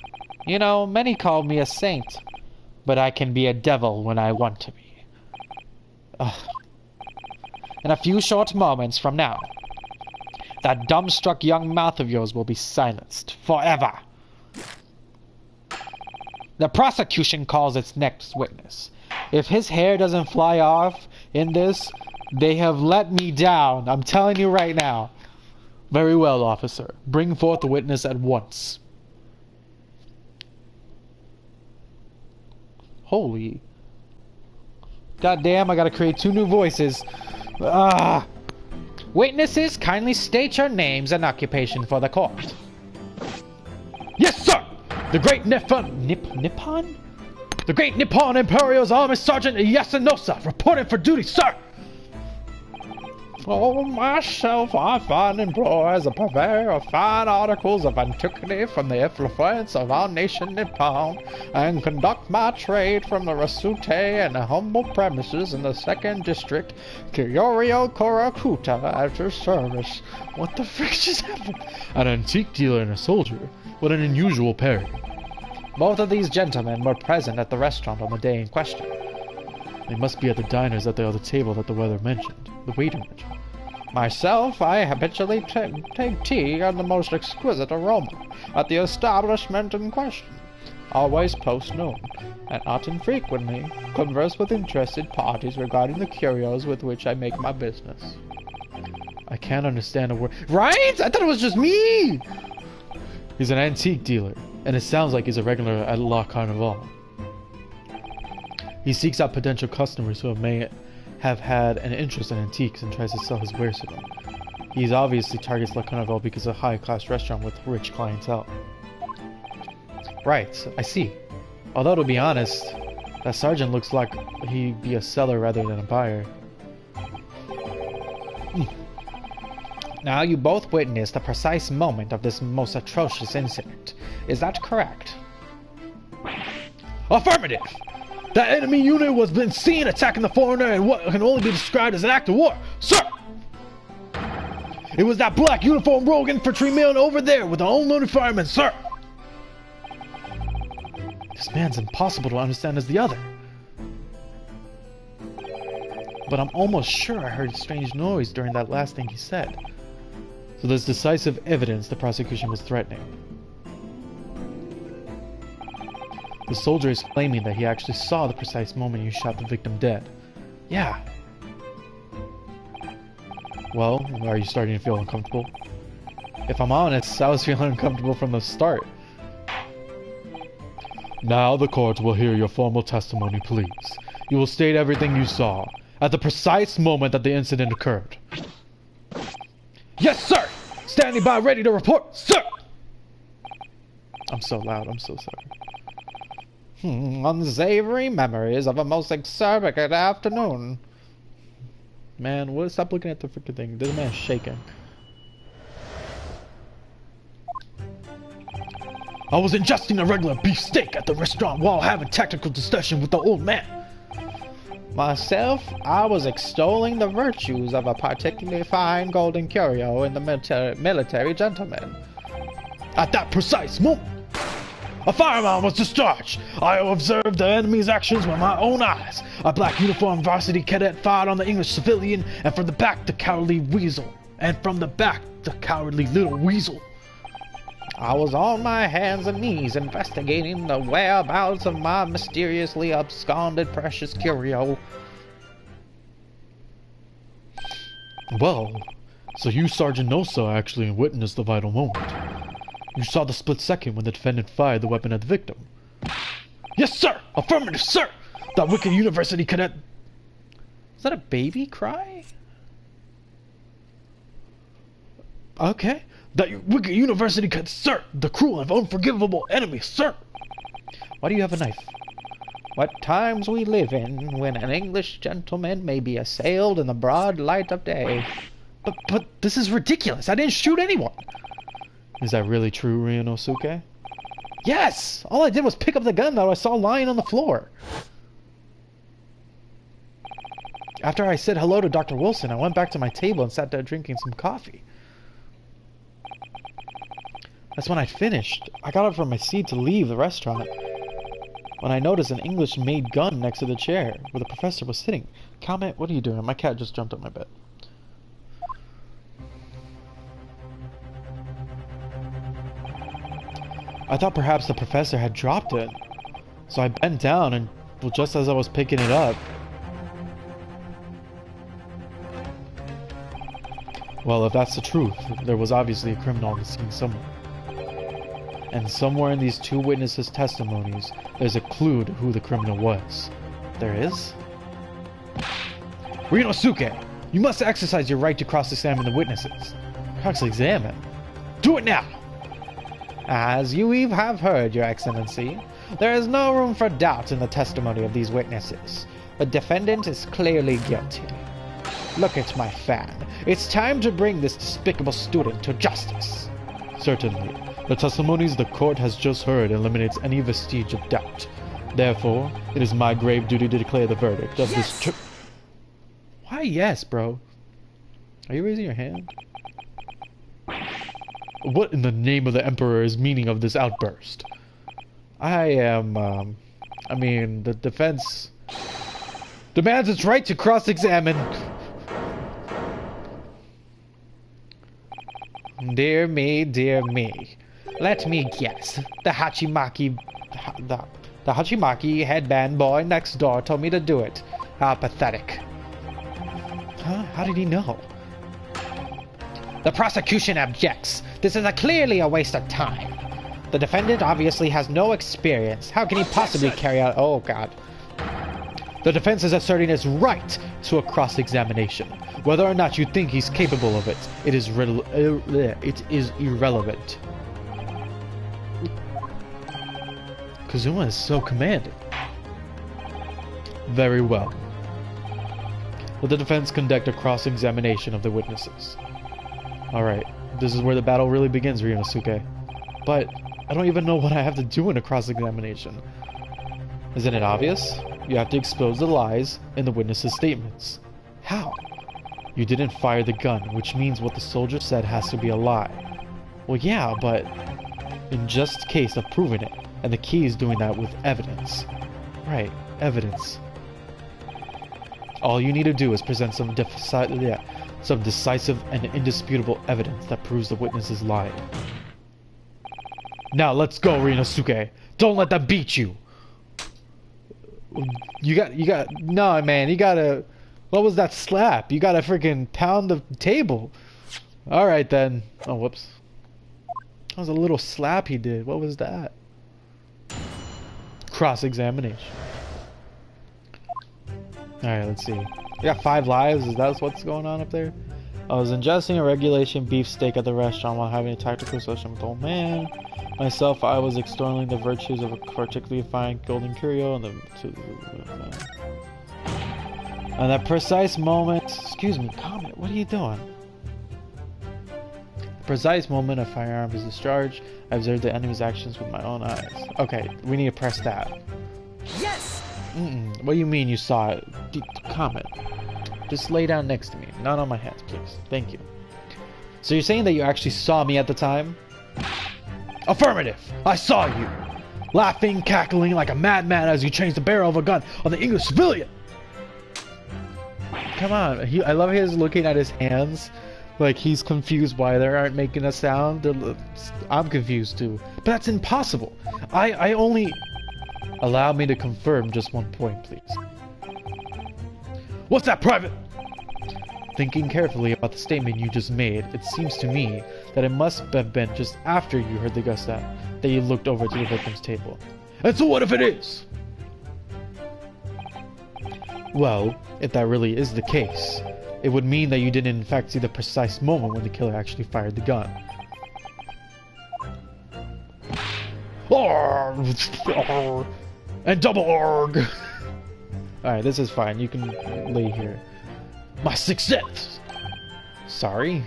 You know, many call me a saint, but I can be a devil when I want to be. In a few short moments from now, that dumbstruck young mouth of yours will be silenced forever. The prosecution calls its next witness. If his hair doesn't fly off in this, they have let me down. I'm telling you right now. Very well, officer. Bring forth the witness at once. Holy. Goddamn, I gotta create 2 new voices. Witnesses, kindly state your names and occupation for the court. Yes, sir! The great Nippon... Nippon? The great Nippon Imperial's Army Sergeant Yasunosa, reporting for duty, sir! Oh, myself, I find employ as a purveyor of fine articles of antiquity from the influence of our nation Nippon, and conduct my trade from the Rasute and the humble premises in the 2nd District, Kyoryo Korakuta, at your service. What the frick just happened? An antique dealer and a soldier? What an unusual pairing. Both of these gentlemen were present at the restaurant on the day in question. They must be at the diners at the other table that the waiter mentioned. Myself, I habitually take tea on the most exquisite aroma at the establishment in question. Always post-noon, and not infrequently converse with interested parties regarding the curios with which I make my business. I can't understand a word. Right? I thought it was just me! He's an antique dealer, and it sounds like he's a regular at La Carnival. He seeks out potential customers who may have had an interest in antiques and tries to sell his wares to them. He obviously targets La Carnival because it's a high-class restaurant with rich clientele. Right, I see. Although, to be honest, that sergeant looks like he'd be a seller rather than a buyer. Now, you both witnessed the precise moment of this most atrocious incident. Is that correct? Affirmative! That enemy unit was been seen attacking the foreigner in what can only be described as an act of war. Sir! It was that black uniform rogue infantryman over there with the unloaded firemen, sir! This man's impossible to understand as the other. But I'm almost sure I heard a strange noise during that last thing he said. So there's decisive evidence the prosecution was threatening. The soldier is claiming that he actually saw the precise moment you shot the victim dead. Yeah. Well, are you starting to feel uncomfortable? If I'm honest, I was feeling uncomfortable from the start. Now the court will hear your formal testimony, please. You will state everything you saw, at the precise moment that the incident occurred. Yes, sir! Standing by ready to report, sir! I'm so loud, I'm so sorry. Unsavory memories of a most extravagant afternoon. Man, stop looking at the freaking thing. This man's shaking. I was ingesting a regular beef steak at the restaurant while having tactical discussion with the old man. Myself, I was extolling the virtues of a particularly fine golden curio in the military gentleman. At that precise moment, a firearm was discharged. I observed the enemy's actions with my own eyes. A black uniformed varsity cadet fired on the English civilian, and from the back the cowardly weasel And from the back, the cowardly little weasel. I was on my hands and knees investigating the whereabouts of my mysteriously absconded precious curio. Well, so you, Sergeant Nosa, actually witnessed the vital moment. You saw the split second when the defendant fired the weapon at the victim. Yes, sir! Affirmative, sir! That wicked university cadet... Is that a baby cry? Okay. That wicked university cadet, sir! The cruel and unforgivable enemy, sir! Why do you have a knife? What times we live in, when an English gentleman may be assailed in the broad light of day. But this is ridiculous! I didn't shoot anyone! Is that really true, Ryunosuke? Yes! All I did was pick up the gun that I saw lying on the floor. After I said hello to Dr. Wilson, I went back to my table and sat down drinking some coffee. That's when I finished. I got up from my seat to leave the restaurant when I noticed an English-made gun next to the chair where the professor was sitting. Comment, what are you doing? My cat just jumped on my bed. I thought perhaps the professor had dropped it, so I bent down and, well, just as I was picking it up... Well, if that's the truth, there was obviously a criminal on the scene somewhere. And somewhere in these two witnesses' testimonies, there's a clue to who the criminal was. There is? Ryunosuke, you must exercise your right to cross-examine the witnesses. Cross-examine? Do it now! As you have heard, Your Excellency, there is no room for doubt in the testimony of these witnesses. The defendant is clearly guilty. Look at my fan. It's time to bring this despicable student to justice. Certainly. The testimonies the court has just heard eliminates any vestige of doubt. Therefore, it is my grave duty to declare the verdict of this Why yes, bro? Are you raising your hand? What in the name of the Emperor is meaning of this outburst? I am, I mean, the defense demands its right to cross-examine. Dear me. Let me guess. The Hachimaki headband boy next door told me to do it. How pathetic. Huh? How did he know? The prosecution objects. This is clearly a waste of time. The defendant obviously has no experience. How can he possibly carry out... Oh, God. The defense is asserting its right to a cross-examination. Whether or not you think he's capable of it, it is irrelevant. Kazuma is so commanding. Very well. Let the defense conduct a cross-examination of the witnesses. Alright, this is where the battle really begins, Ryunosuke. But I don't even know what I have to do in a cross-examination. Isn't it obvious? You have to expose the lies in the witnesses' statements. How? You didn't fire the gun, which means what the soldier said has to be a lie. Well, yeah, but in just case of proving it, and the key is doing that with evidence. Right, evidence. All you need to do is present some decisive and indisputable evidence that proves the witness is lying. Now let's go, Ryunosuke. Don't let them beat you. No, man, you gotta... What was that slap? You gotta freaking pound the table. Alright then. Oh, whoops. That was a little slap he did. What was that? Cross-examination. Alright, let's see. You got 5 lives? Is that what's going on up there? I was ingesting a regulation beefsteak at the restaurant while having a tactical session with old man. Myself, I was extolling the virtues of a particularly fine golden curio and that precise moment... Excuse me, comment, what are you doing? The precise moment a firearm is discharged, I observed the enemy's actions with my own eyes. Okay, we need to press that. Yes! What do you mean you saw it? Comment. Just lay down next to me. Not on my hands, please. Thank you. So you're saying that you actually saw me at the time? Affirmative! I saw you! Laughing, cackling like a madman as you changed the barrel of a gun on the English civilian! Come on. I love his looking at his hands. Like, he's confused why they aren't making a sound. I'm confused too. But that's impossible. I only... Allow me to confirm just one point, please. What's that, Private? Thinking carefully about the statement you just made, it seems to me that it must have been just after you heard the gunshot that you looked over to the victim's table. And so what if it is? Well, if that really is the case, it would mean that you didn't in fact see the precise moment when the killer actually fired the gun. And double org! Alright, this is fine. You can lay here. My sixth sense! Sorry?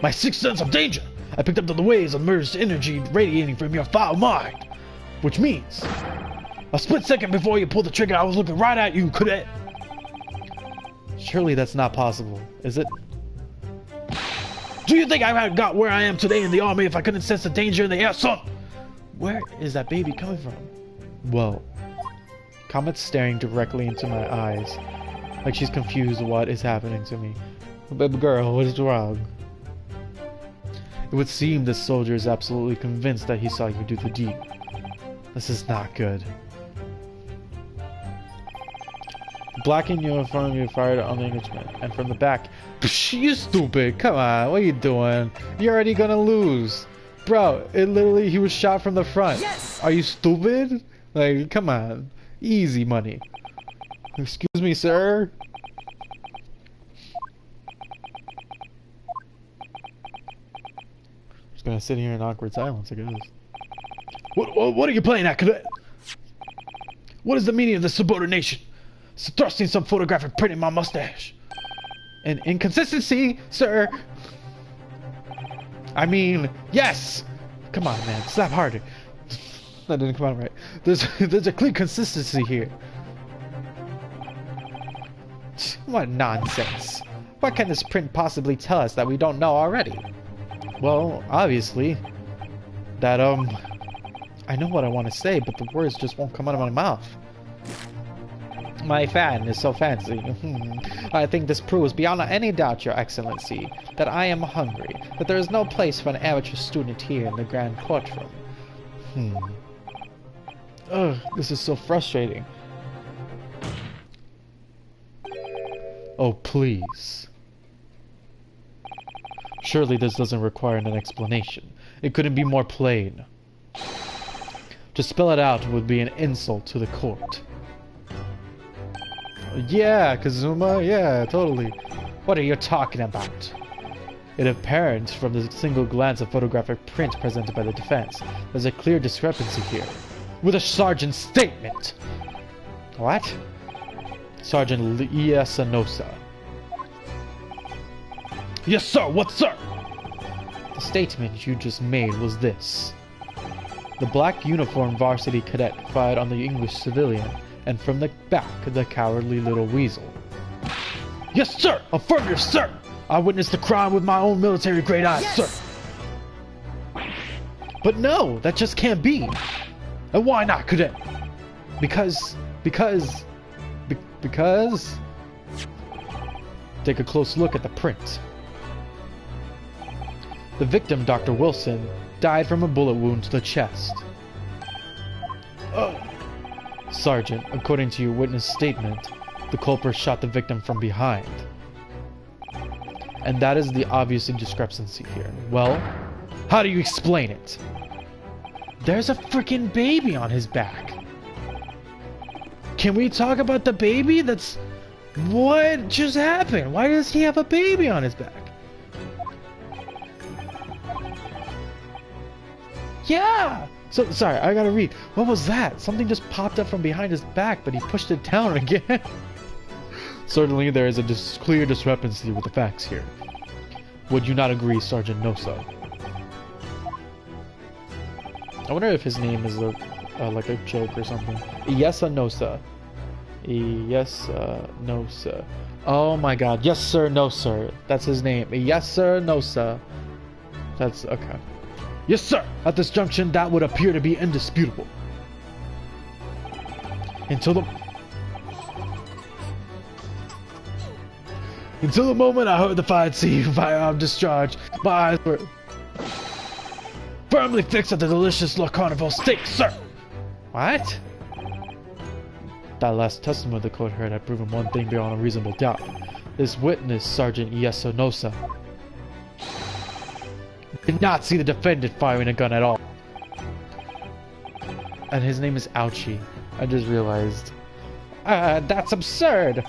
My sixth sense of danger! I picked up the waves of merged energy radiating from your foul mind! Which means... A split second before you pulled the trigger, I was looking right at you, cadet! Surely that's not possible, is it? Do you think I got where I am today in the army if I couldn't sense the danger in the air, son? Where is that baby coming from? Whoa. Comet's staring directly into my eyes, like she's confused what is happening to me. Baby girl, what is wrong? It would seem this soldier is absolutely convinced that he saw you do the deed. This is not good. The black in uniform you fired on the Englishman, and from the back, psh, you stupid, come on, what are you doing? You're already gonna lose. Bro, it literally, he was shot from the front. Yes! Are you stupid? Like, come on. Easy money. Excuse me, sir? Just gonna sit here in awkward silence, I guess. What are you playing at, cadet? What is the meaning of this subordination? It's thrusting some photographic print in my mustache. An inconsistency, sir. I mean, yes! Come on, man, slap harder. That didn't come out right. There's a clear consistency here. What nonsense. What can this print possibly tell us that we don't know already? Well, obviously, that, I know what I want to say, but the words just won't come out of my mouth. My fan is so fancy. I think this proves beyond any doubt, Your Excellency, that I am hungry, that there is no place for an amateur student here in the Grand Courtroom. Ugh, this is so frustrating. Oh, please. Surely this doesn't require an explanation. It couldn't be more plain. To spell it out would be an insult to the court. Yeah, Kazuma, yeah, totally. What are you talking about? It apparent from the single glance of photographic print presented by the defense, there's a clear discrepancy here. With a sergeant's statement! What? Sergeant Iasanosa. Yes, sir! What, sir? The statement you just made was this. The black uniformed varsity cadet fired on the English civilian, and from the back, the cowardly little weasel. Yes, sir! Affirmative, sir! I witnessed the crime with my own military-grade eyes, yes! Sir! But no, that just can't be! And why not, cadet? Because... Take a close look at the print. The victim, Dr. Wilson, died from a bullet wound to the chest. Sergeant, according to your witness statement, the culprit shot the victim from behind. And that is the obvious discrepancy here. Well, how do you explain it? There's a freaking baby on his back. Can we talk about the baby? What just happened? Why does he have a baby on his back? Yeah! So, sorry, I gotta read. What was that? Something just popped up from behind his back, but he pushed it down again. Certainly there is a clear discrepancy with the facts here. Would you not agree, Sergeant Nosa? I wonder if his name is like a joke or something. Iyesa Nosa. Iyesa Nosa. Oh my god. Yes, sir, no, sir. That's his name. Yes, sir, no, sir. That's okay. Yes, sir! At this junction, that would appear to be indisputable. Until the... Until the moment I heard the firearm discharge, my eyes were firmly fixed at the delicious La Carnival steak, sir! What? That last testimony the court heard had proven one thing beyond a reasonable doubt. This witness, Sergeant Yesonosa, did not see the defendant firing a gun at all. And his name is Ouchie. I just realized. That's absurd!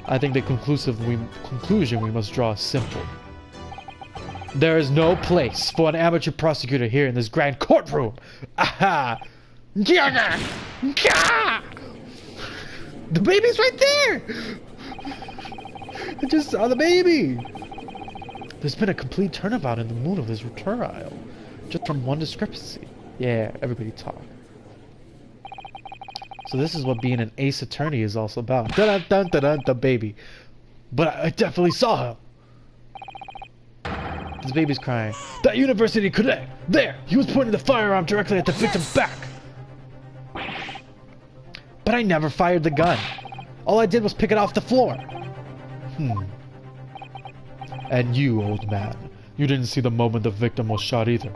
I think the conclusion we must draw is simple. There is no place for an amateur prosecutor here in this grand courtroom! Aha! The baby's right there! I just saw the baby! There's been a complete turnabout in the mood of this trial. Just from one discrepancy. Yeah, everybody talk. So this is what being an ace attorney is also about. Dun dun dun dun, the baby. But I definitely saw him. This baby's crying. That university cadet! There! He was pointing the firearm directly at the victim's back! But I never fired the gun. All I did was pick it off the floor. And you, old man, you didn't see the moment the victim was shot either.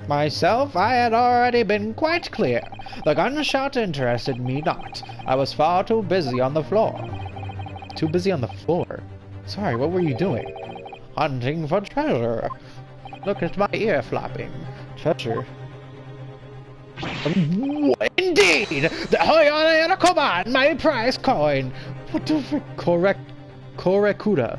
Myself, I had already been quite clear. The gunshot interested me not. I was far too busy on the floor. Too busy on the floor? Sorry, what were you doing? Hunting for treasure. Look at my ear flapping. Treasure? Indeed! The Hoyana Koban, my prize coin! What the frick? Correcuda.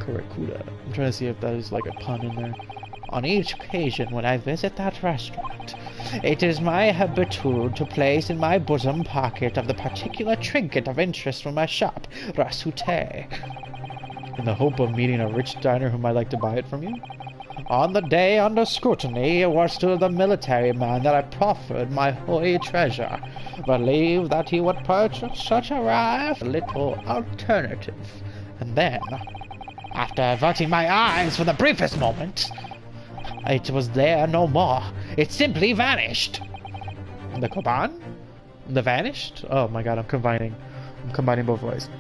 I'm trying to see if that is like a pun in there. On each occasion when I visit that restaurant, it is my habitude to place in my bosom pocket of the particular trinket of interest from my shop, Rasute, in the hope of meeting a rich diner who might like to buy it from you. On the day under scrutiny, it was to the military man that I proffered my holy treasure, believed that he would purchase such a rare little alternative, and then, after averting my eyes for the briefest moment, it was there no more. It simply vanished. The Koban? The vanished? Oh my god, I'm combining both voices.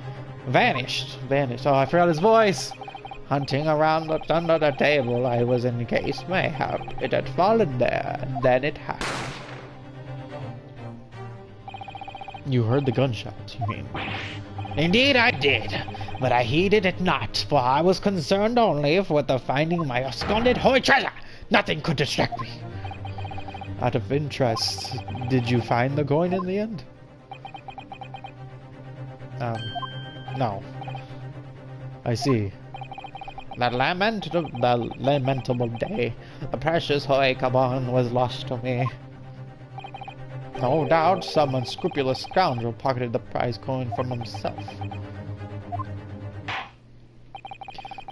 Vanished. Oh, I forgot his voice. Hunting around under the table I was in case mayhap it had fallen there, and then it had. You heard the gunshot, you mean? Indeed I did, but I heeded it not, for I was concerned only with the finding my absconded holy treasure. Nothing could distract me. Out of interest, did you find the coin in the end? No. I see. That lamentable day, the precious Hoy Kaban was lost to me. No doubt some unscrupulous scoundrel pocketed the prize coin from himself.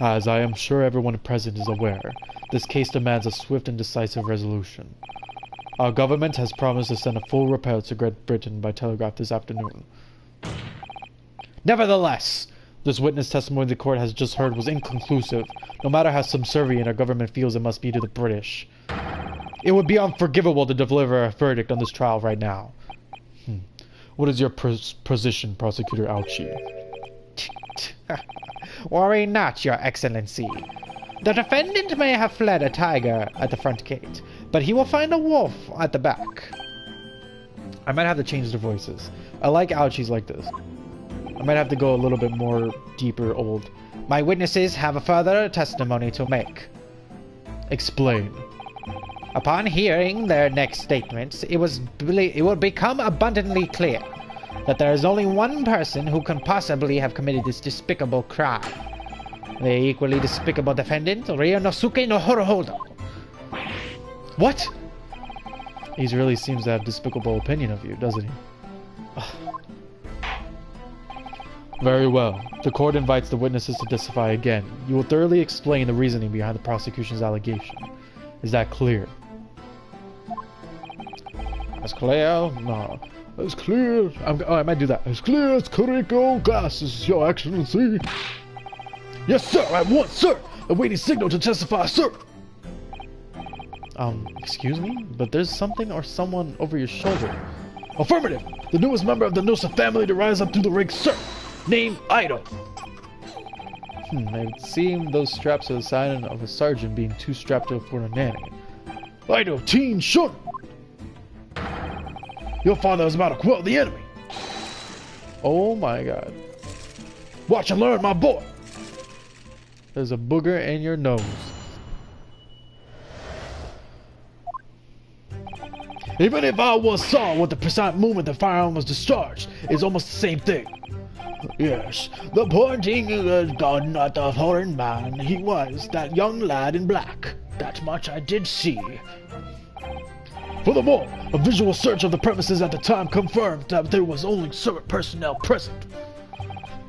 As I am sure everyone present is aware, this case demands a swift and decisive resolution. Our government has promised to send a full report to Great Britain by telegraph this afternoon. Nevertheless, this witness testimony the court has just heard was inconclusive, no matter how subservient our government feels it must be to the British. It would be unforgivable to deliver a verdict on this trial right now. What is your position, Prosecutor Ouchie? Worry not, Your Excellency. The defendant may have fled a tiger at the front gate, but he will find a wolf at the back. I might have to change the voices. I like Ouchies like this. I might have to go a little bit more deeper old. My witnesses have a further testimony to make. Explain. Upon hearing their next statements, it will become abundantly clear that there is only one person who can possibly have committed this despicable crime. The equally despicable defendant, Ryunosuke no Horohodo. What? He really seems to have a despicable opinion of you, doesn't he? Very well. The court invites the witnesses to testify again. You will thoroughly explain the reasoning behind the prosecution's allegation. Is that clear? As clear? No. As clear. I might do that. As clear as Kuriko glasses, Your Excellency. Yes, sir. At once, sir. Awaiting signal to testify, sir. Excuse me? But there's something or someone over your shoulder. Affirmative! The newest member of the Nusa family to rise up through the ranks, sir! Name Ido! It seemed those straps are the sign of a sergeant being too strapped up for a nanny. Ido Teen Shun! Your father was about to quell the enemy! Oh my god. Watch and learn, my boy! There's a booger in your nose. Even if I saw what the precise moment the firearm was discharged, it's almost the same thing. Yes, the pointing is gun at the foreign man. He was that young lad in black. That much I did see. Furthermore, a visual search of the premises at the time confirmed that there was only service personnel present.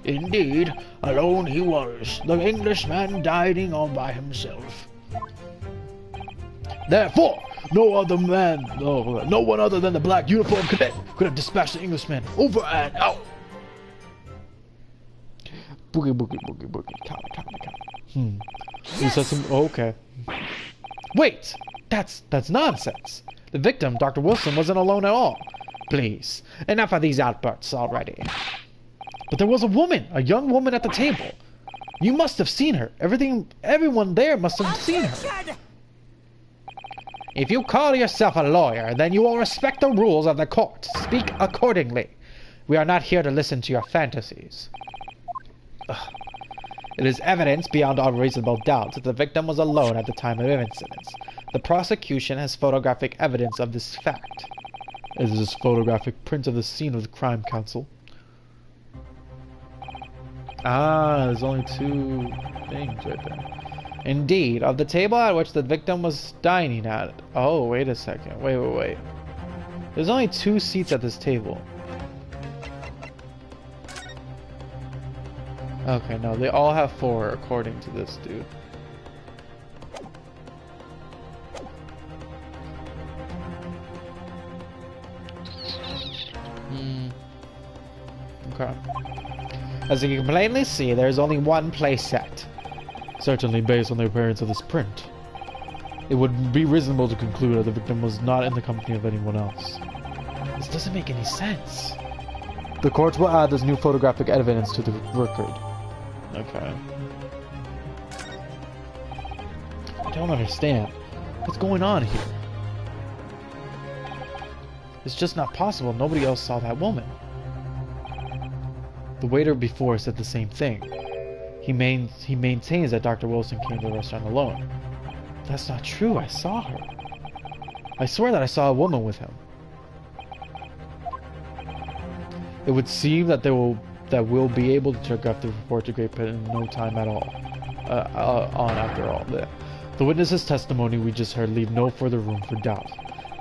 Indeed, alone he was, the Englishman dining all by himself. Therefore, no one other than the black uniform cadet could have dispatched the Englishman over and out. Boogie, boogie, boogie, boogie. Copy. You said some. Oh, okay. Wait, that's nonsense. The victim, Dr. Wilson, wasn't alone at all. Please, enough of these outbursts already. But there was a woman, a young woman at the table. You must have seen her. Everyone there must have seen her. If you call yourself a lawyer, then you will respect the rules of the court. Speak accordingly. We are not here to listen to your fantasies. Ugh. It is evidence beyond all reasonable doubt that the victim was alone at the time of incidents. The prosecution has photographic evidence of this fact. Is this photographic print of the scene of the crime, counsel? Ah, there's only two things right there. Indeed, of the table at which the victim was dining at. Oh, wait a second. Wait. There's only 2 seats at this table. Okay, no, they all have 4 according to this dude. Okay. As you can plainly see, there is only one place set. Certainly based on the appearance of this print, it would be reasonable to conclude that the victim was not in the company of anyone else. This doesn't make any sense. The courts will add this new photographic evidence to the record. Okay. I don't understand. What's going on here? It's just not possible. Nobody else saw that woman. The waiter before said the same thing. He maintains that Dr. Wilson came to the restaurant alone. That's not true. I saw her. I swear that I saw a woman with him. It would seem that we'll be able to check up the report to Great Britain in no time at all. After all, the witness's testimony we just heard leave no further room for doubt.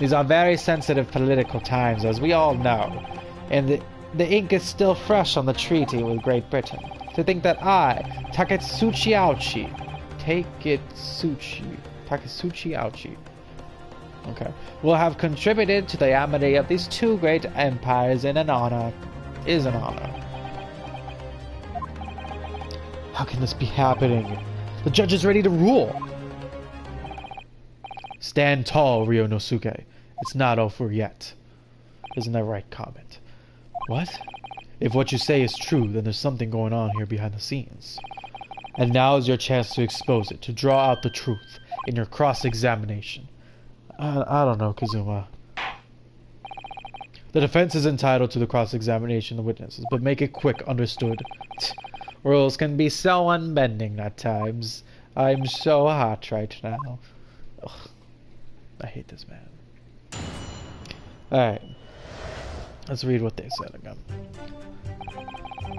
These are very sensitive political times, as we all know, and the ink is still fresh on the treaty with Great Britain. To think that I, Taketsuchi Auchi, okay, will have contributed to the amity of these 2 great empires is an honor. How can this be happening? The judge is ready to rule. Stand tall, Ryonosuke. It's not over yet. Isn't that right, comment? What? If what you say is true, then there's something going on here behind the scenes. And now is your chance to expose it, to draw out the truth in your cross-examination. I don't know, Kazuma. The defense is entitled to the cross-examination of witnesses, but make it quick, understood? Rules can be so unbending at times. I'm so hot right now. Ugh. I hate this man. Alright. Let's read what they said again.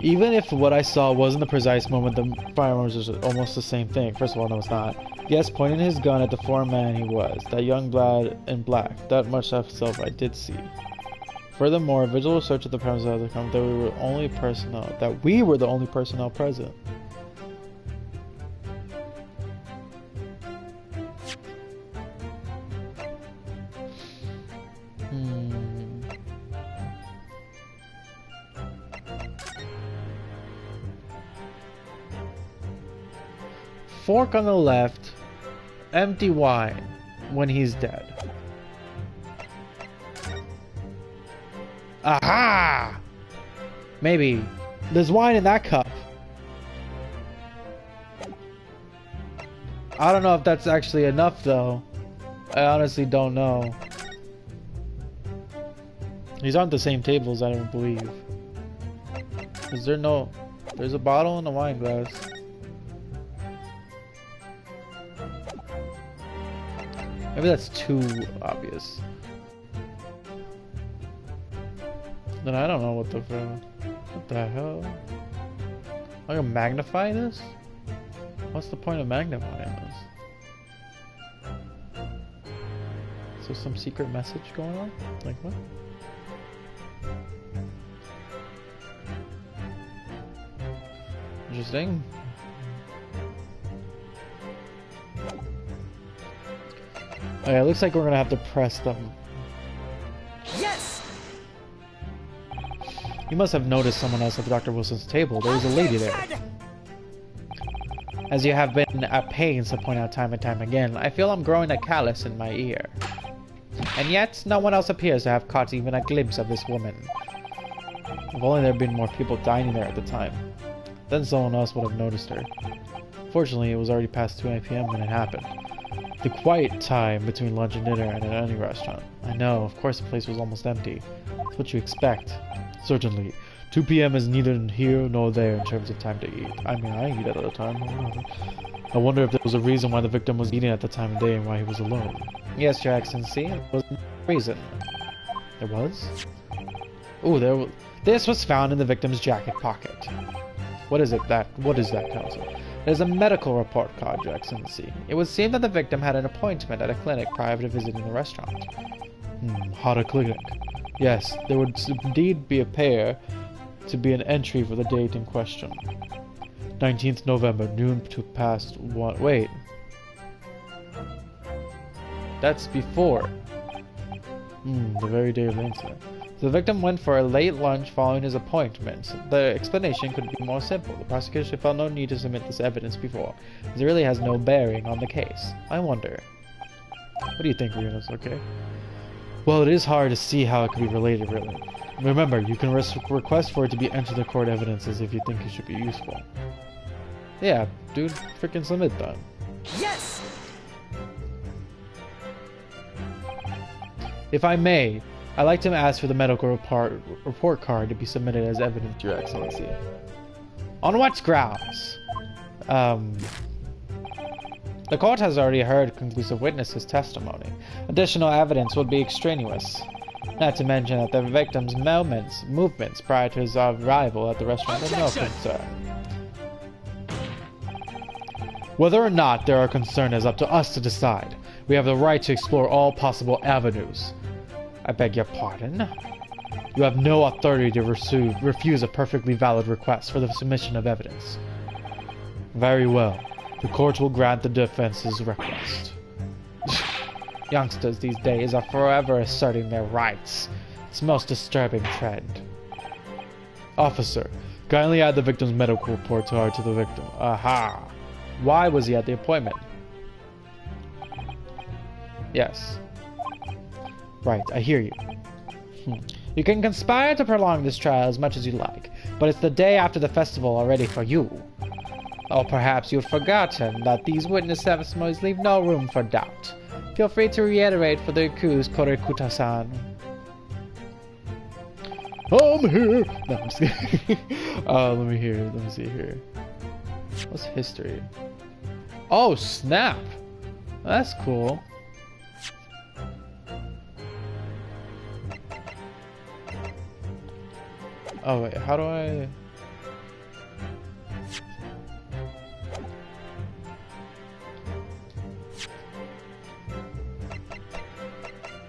Even if what I saw wasn't the precise moment, the firearms was almost the same thing. First of all, no, it's not. Yes, pointing his gun at the foreign man he was. That young lad in black. That much of self I did see. Furthermore, a visual search of the premises of the company that we were the only personnel present. Fork on the left, empty wine. when he's dead. Aha! Maybe. There's wine in that cup. I don't know if that's actually enough, though. I honestly don't know. These aren't the same tables, I don't believe. Is there no... There's a bottle and a wine glass. Maybe that's too obvious. Then I don't know what the hell? I can magnify this? What's the point of magnifying this? Is there some secret message going on? Like what? Interesting. Okay, it looks like we're gonna have to press them. Yes. You must have noticed someone else at Dr. Wilson's table. There was a lady there. As you have been at pains to point out time and time again, I feel I'm growing a callus in my ear. And yet, no one else appears to have caught even a glimpse of this woman. If only there had been more people dining there at the time. Then someone else would have noticed her. Fortunately, it was already past 2 p.m. when it happened. The quiet time between lunch and dinner at any restaurant. I know, of course the place was almost empty. That's what you expect. Certainly. 2 p.m. is neither here nor there in terms of time to eat. I mean, I eat at the time. I wonder if there was a reason why the victim was eating at the time of day and why he was alone. Yes, Your Excellency, it was a reason. There was? Ooh, there was. This was found in the victim's jacket pocket. What is that, Counsel? It is a medical report card, Your Excellency. It would seem that the victim had an appointment at a clinic prior to visiting the restaurant. Had a clinic. Yes, there would indeed be to be an entry for the date in question. 19th November, noon to past 1. Wait. That's before. The very day of the incident. The victim went for a late lunch following his appointment. The explanation could be more simple. The prosecution felt no need to submit this evidence before, as it really has no bearing on the case. I wonder. What do you think, Rios? Okay. Well, it is hard to see how it could be related, really. Remember, you can request for it to be entered the court evidence as if you think it should be useful. Yeah, dude, freaking submit that. Yes. If I may, I'd like to ask for the medical report card to be submitted as evidence, Your Excellency. On what grounds? The court has already heard conclusive witnesses' testimony. Additional evidence would be extraneous. Not to mention that the victim's movements prior to his arrival at the restaurant are no concern. Whether or not there are concerns is up to us to decide. We have the right to explore all possible avenues. I beg your pardon? You have no authority to refuse a perfectly valid request for the submission of evidence. Very well. The court will grant the defense's request. Youngsters these days are forever asserting their rights. It's a most disturbing trend. Officer, kindly add the victim's medical report card to the victim. Aha! Why was he at the appointment? Yes. Right, I hear you. You can conspire to prolong this trial as much as you like, but it's the day after the festival already for you. Or perhaps you've forgotten that these witness testimonies leave no room for doubt. Feel free to reiterate for the accused, Korekuta-san. I'm here! No, I'm just kidding. Let me see here. What's history? Oh, snap! That's cool. Oh wait, how do I...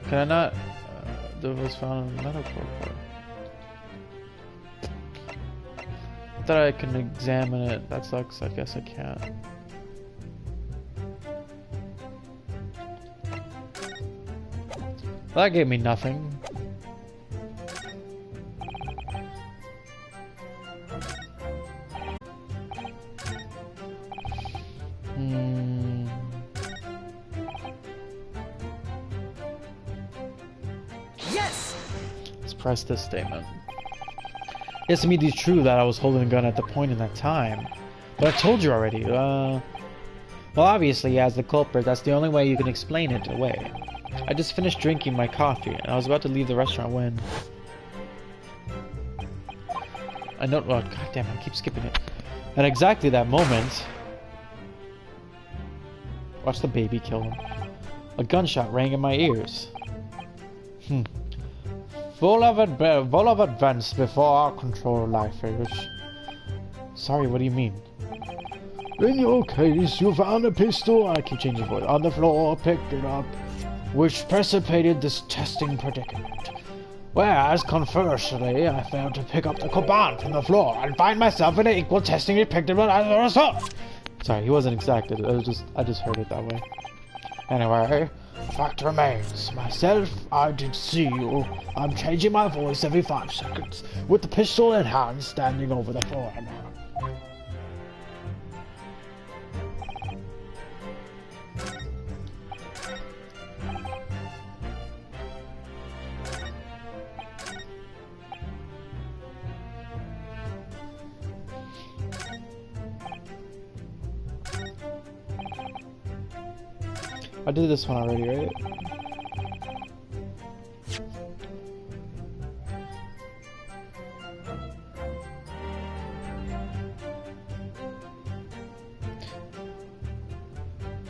Can I not... that was found in the medical report. I thought I can examine it. That sucks. I guess I can't. Well, that gave me nothing. press this statement. Yes, indeed, it's true that I was holding a gun at the point in that time. But I told you already, well, obviously, as the culprit, that's the only way you can explain it away. I just finished drinking my coffee, and I was about to leave the restaurant when... I know... Oh, God damn it, I keep skipping it. At exactly that moment... Watch the baby kill him. A gunshot rang in my ears. Full of advance before our control life is. Sorry, what do you mean? In your case, you found a pistol, I keep changing voice, on the floor, picked it up, which precipitated this testing predicament. Whereas, conversely, I failed to pick up the Koban from the floor and find myself in an equal testing predicament as a result. Sorry, he wasn't exacted, I just heard it that way. Anyway, the fact remains, myself, I did see you. I'm changing my voice every 5 seconds, with the pistol in hand standing over the foreigner. I did this one already, right?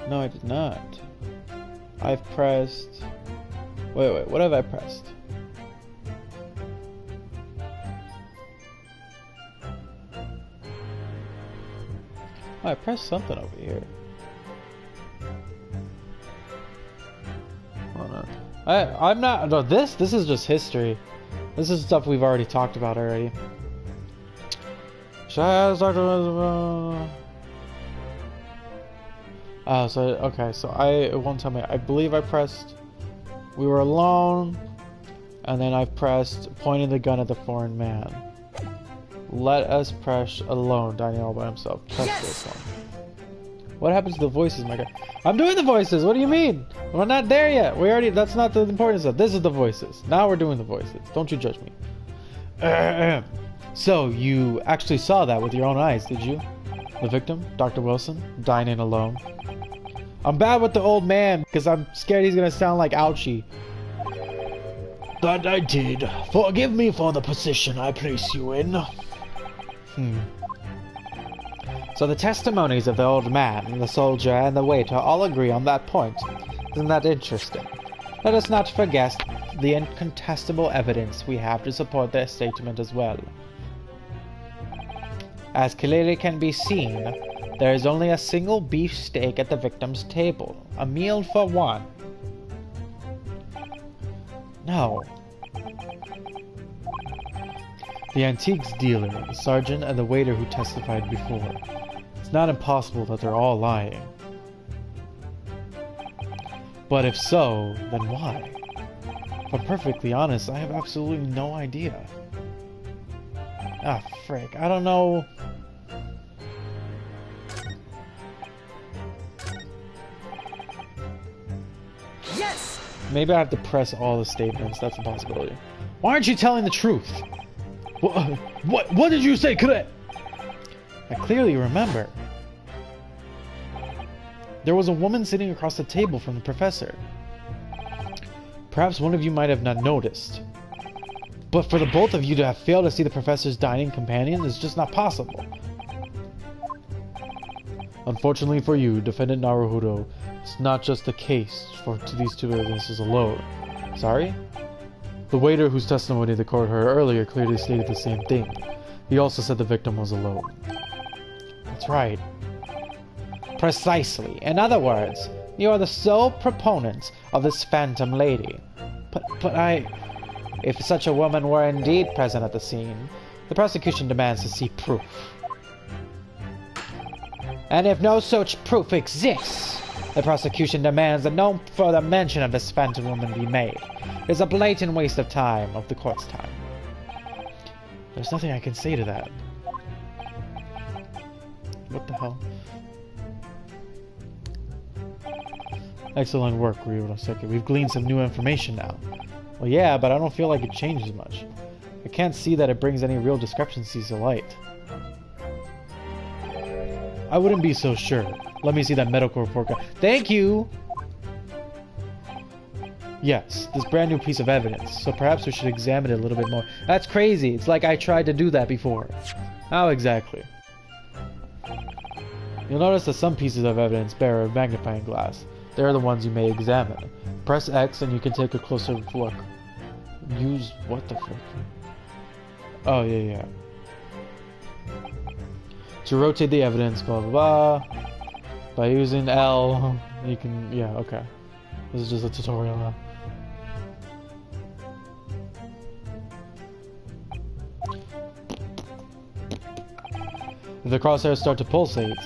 No, I did not. I've pressed... Wait, what have I pressed? Oh, I pressed something over here. I'm not. No, this is just history. This is stuff we've already talked about already. Oh, so okay. So it won't tell me. I believe I pressed. We were alone, and then I pressed pointing the gun at the foreign man. Let us press alone. Dining all by himself. Press this one. What happens to the voices, my guy? I'm doing the voices! What do you mean? We're not there yet! That's not the important stuff. This is the voices. Now we're doing the voices. Don't you judge me. So, you actually saw that with your own eyes, did you? The victim, Dr. Wilson, dining alone. I'm bad with the old man, because I'm scared he's gonna sound like Ouchie. That I did. Forgive me for the position I place you in. So the testimonies of the old man, the soldier, and the waiter all agree on that point. Isn't that interesting? Let us not forget the incontestable evidence we have to support their statement as well. As clearly can be seen, there is only a single beef steak at the victim's table. A meal for one. No. The antiques dealer, the sergeant, and the waiter who testified before. It's not impossible that they're all lying. But if so, then why? If I'm perfectly honest, I have absolutely no idea. Ah, frick, I don't know. Yes! Maybe I have to press all the statements, that's a possibility. Why aren't you telling the truth? What did you say, Cadet? I clearly remember. There was a woman sitting across the table from the professor. Perhaps one of you might have not noticed. But for the both of you to have failed to see the professor's dining companion is just not possible. Unfortunately for you, Defendant Naruhodo, it's not just the case to these two witnesses alone. Sorry? The waiter whose testimony the court heard earlier clearly stated the same thing. He also said the victim was alone. That's right. Precisely. In other words, you are the sole proponent of this phantom lady. But if such a woman were indeed present at the scene, the prosecution demands to see proof. And if no such proof exists, the prosecution demands that no further mention of this phantom woman be made. It is a blatant waste of time, of the court's time. There's nothing I can say to that. What the hell? Excellent work, Ryuroseki. We've gleaned some new information now. Well, yeah, but I don't feel like it changes much. I can't see that it brings any real discrepancies to light. I wouldn't be so sure. Let me see that medical report card. Thank you! Yes, this brand new piece of evidence, so perhaps we should examine it a little bit more. That's crazy! It's like I tried to do that before. How exactly? You'll notice that some pieces of evidence bear a magnifying glass. They're the ones you may examine. Press X and you can take a closer look. Use what the frick? Oh, yeah. To rotate the evidence, blah blah blah. By using L, you can, yeah, okay. This is just a tutorial now. If the crosshairs start to pulsate,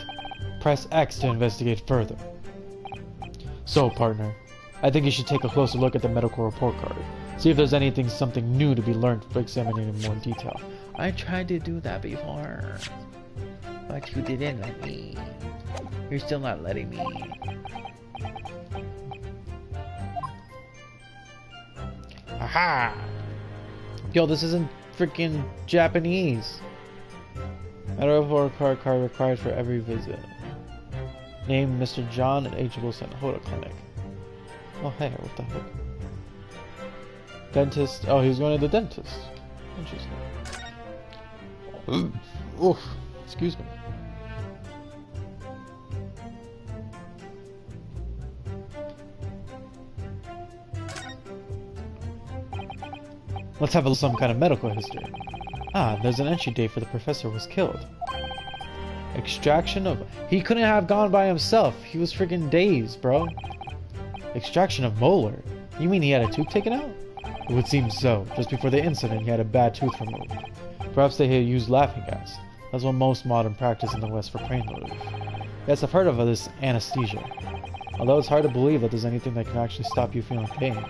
press X to investigate further. So, partner, I think you should take a closer look at the medical report card. See if there's something new to be learned for examining in more detail. I tried to do that before, but you didn't let me. You're still not letting me. Aha! Yo, this isn't freaking Japanese. Medical report card required for every visit. Name Mr. John H. Wilson, Hoda Clinic. Oh, hey, what the heck? Dentist. Oh, he's going to the dentist. Interesting. Oof. Excuse me. Let's have some kind of medical history. Ah, there's an entry date for the professor was killed. Extraction of... He couldn't have gone by himself. He was freaking dazed, bro. Extraction of molar. You mean he had a tooth taken out? It would seem so. Just before the incident, he had a bad tooth removed. Perhaps they had used laughing gas. That's what most modern practice in the West for pain relief. Yes, I've heard of this anesthesia. Although it's hard to believe that there's anything that can actually stop you feeling pain.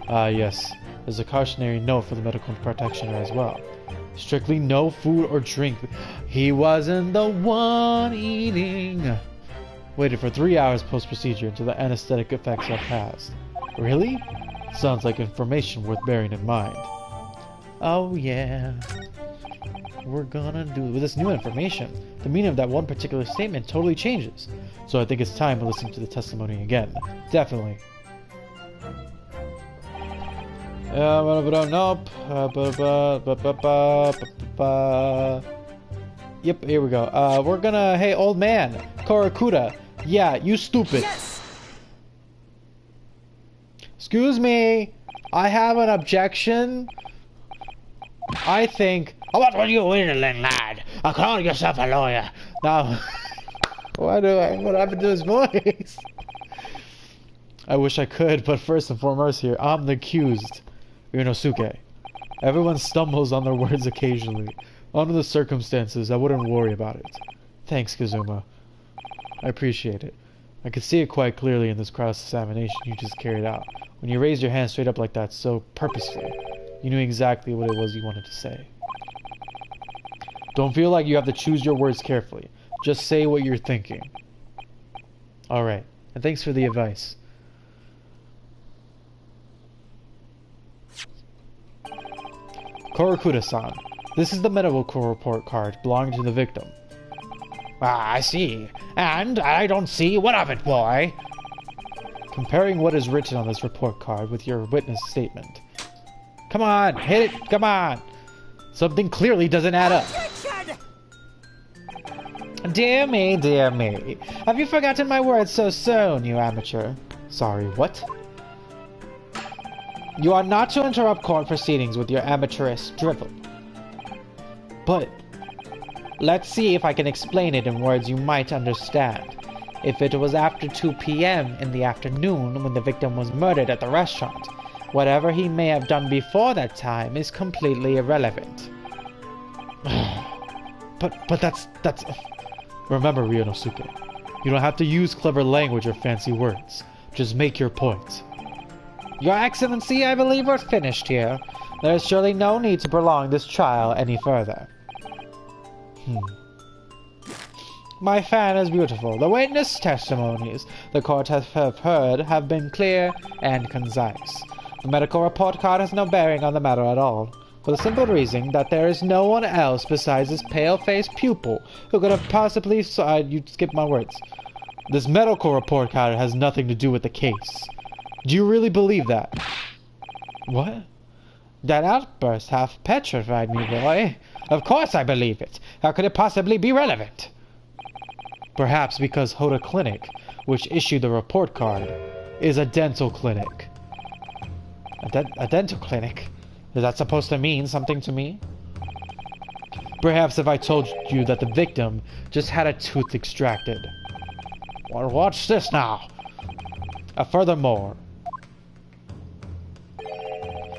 Ah, yes. There's a cautionary note for the medical practitioner as well. Strictly no food or drink. He wasn't the one eating. Waited for 3 hours post-procedure until the anesthetic effects have passed. Really? Sounds like information worth bearing in mind. Oh yeah. We're gonna do with this new information. The meaning of that one particular statement totally changes. So I think it's time to listen to the testimony again. Definitely. Nope. Yep, here we go. We're gonna... Hey, old man. Korakuda. Yeah, you stupid. Yes. Excuse me. I have an objection. I think... What were you whittling, lad? Call yourself a lawyer. Now... What happened to his voice? I wish I could, but first and foremost here, I'm the accused. Inosuke. Everyone stumbles on their words occasionally. Under the circumstances, I wouldn't worry about it. Thanks, Kazuma. I appreciate it. I could see it quite clearly in this cross-examination you just carried out. When you raised your hand straight up like that so purposefully, you knew exactly what it was you wanted to say. Don't feel like you have to choose your words carefully. Just say what you're thinking. Alright, and thanks for the advice. Korakuda-san, this is the medical report card belonging to the victim. Ah, I see. And I don't see what of it, boy. Comparing what is written on this report card with your witness statement. Come on, hit it, come on. Something clearly doesn't add up. Dear me, dear me. Have you forgotten my words so soon, you amateur? Sorry, what? You are not to interrupt court proceedings with your amateurish drivel. But, let's see if I can explain it in words you might understand. If it was after 2 p.m. in the afternoon when the victim was murdered at the restaurant, whatever he may have done before that time is completely irrelevant. but that's... Remember, Ryunosuke, you don't have to use clever language or fancy words. Just make your point. Your Excellency, I believe we're finished here. There is surely no need to prolong this trial any further. My fan is beautiful. The witness testimonies the court has heard have been clear and concise. The medical report card has no bearing on the matter at all, for the simple reason that there is no one else besides this pale-faced pupil who could have possibly... you skipped my words. This medical report card has nothing to do with the case. Do you really believe that? What? That outburst half petrified me, boy. Of course I believe it. How could it possibly be relevant? Perhaps because Hoda Clinic, which issued the report card, is a dental clinic. A dental clinic? Is that supposed to mean something to me? Perhaps if I told you that the victim just had a tooth extracted. Well, watch this now. Furthermore,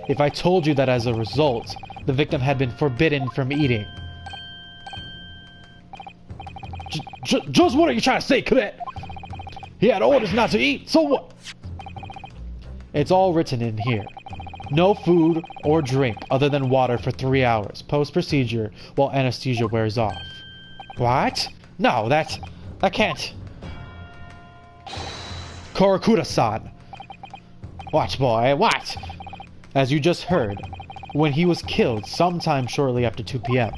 if I told you that as a result, the victim had been forbidden from eating. Just what are you trying to say, cadet? He had orders not to eat, so what? It's all written in here. No food or drink other than water for 3 hours post-procedure while anesthesia wears off. What? No, that can't. Korakuda-san. Watch, boy, watch. As you just heard, when he was killed sometime shortly after 2 p.m.,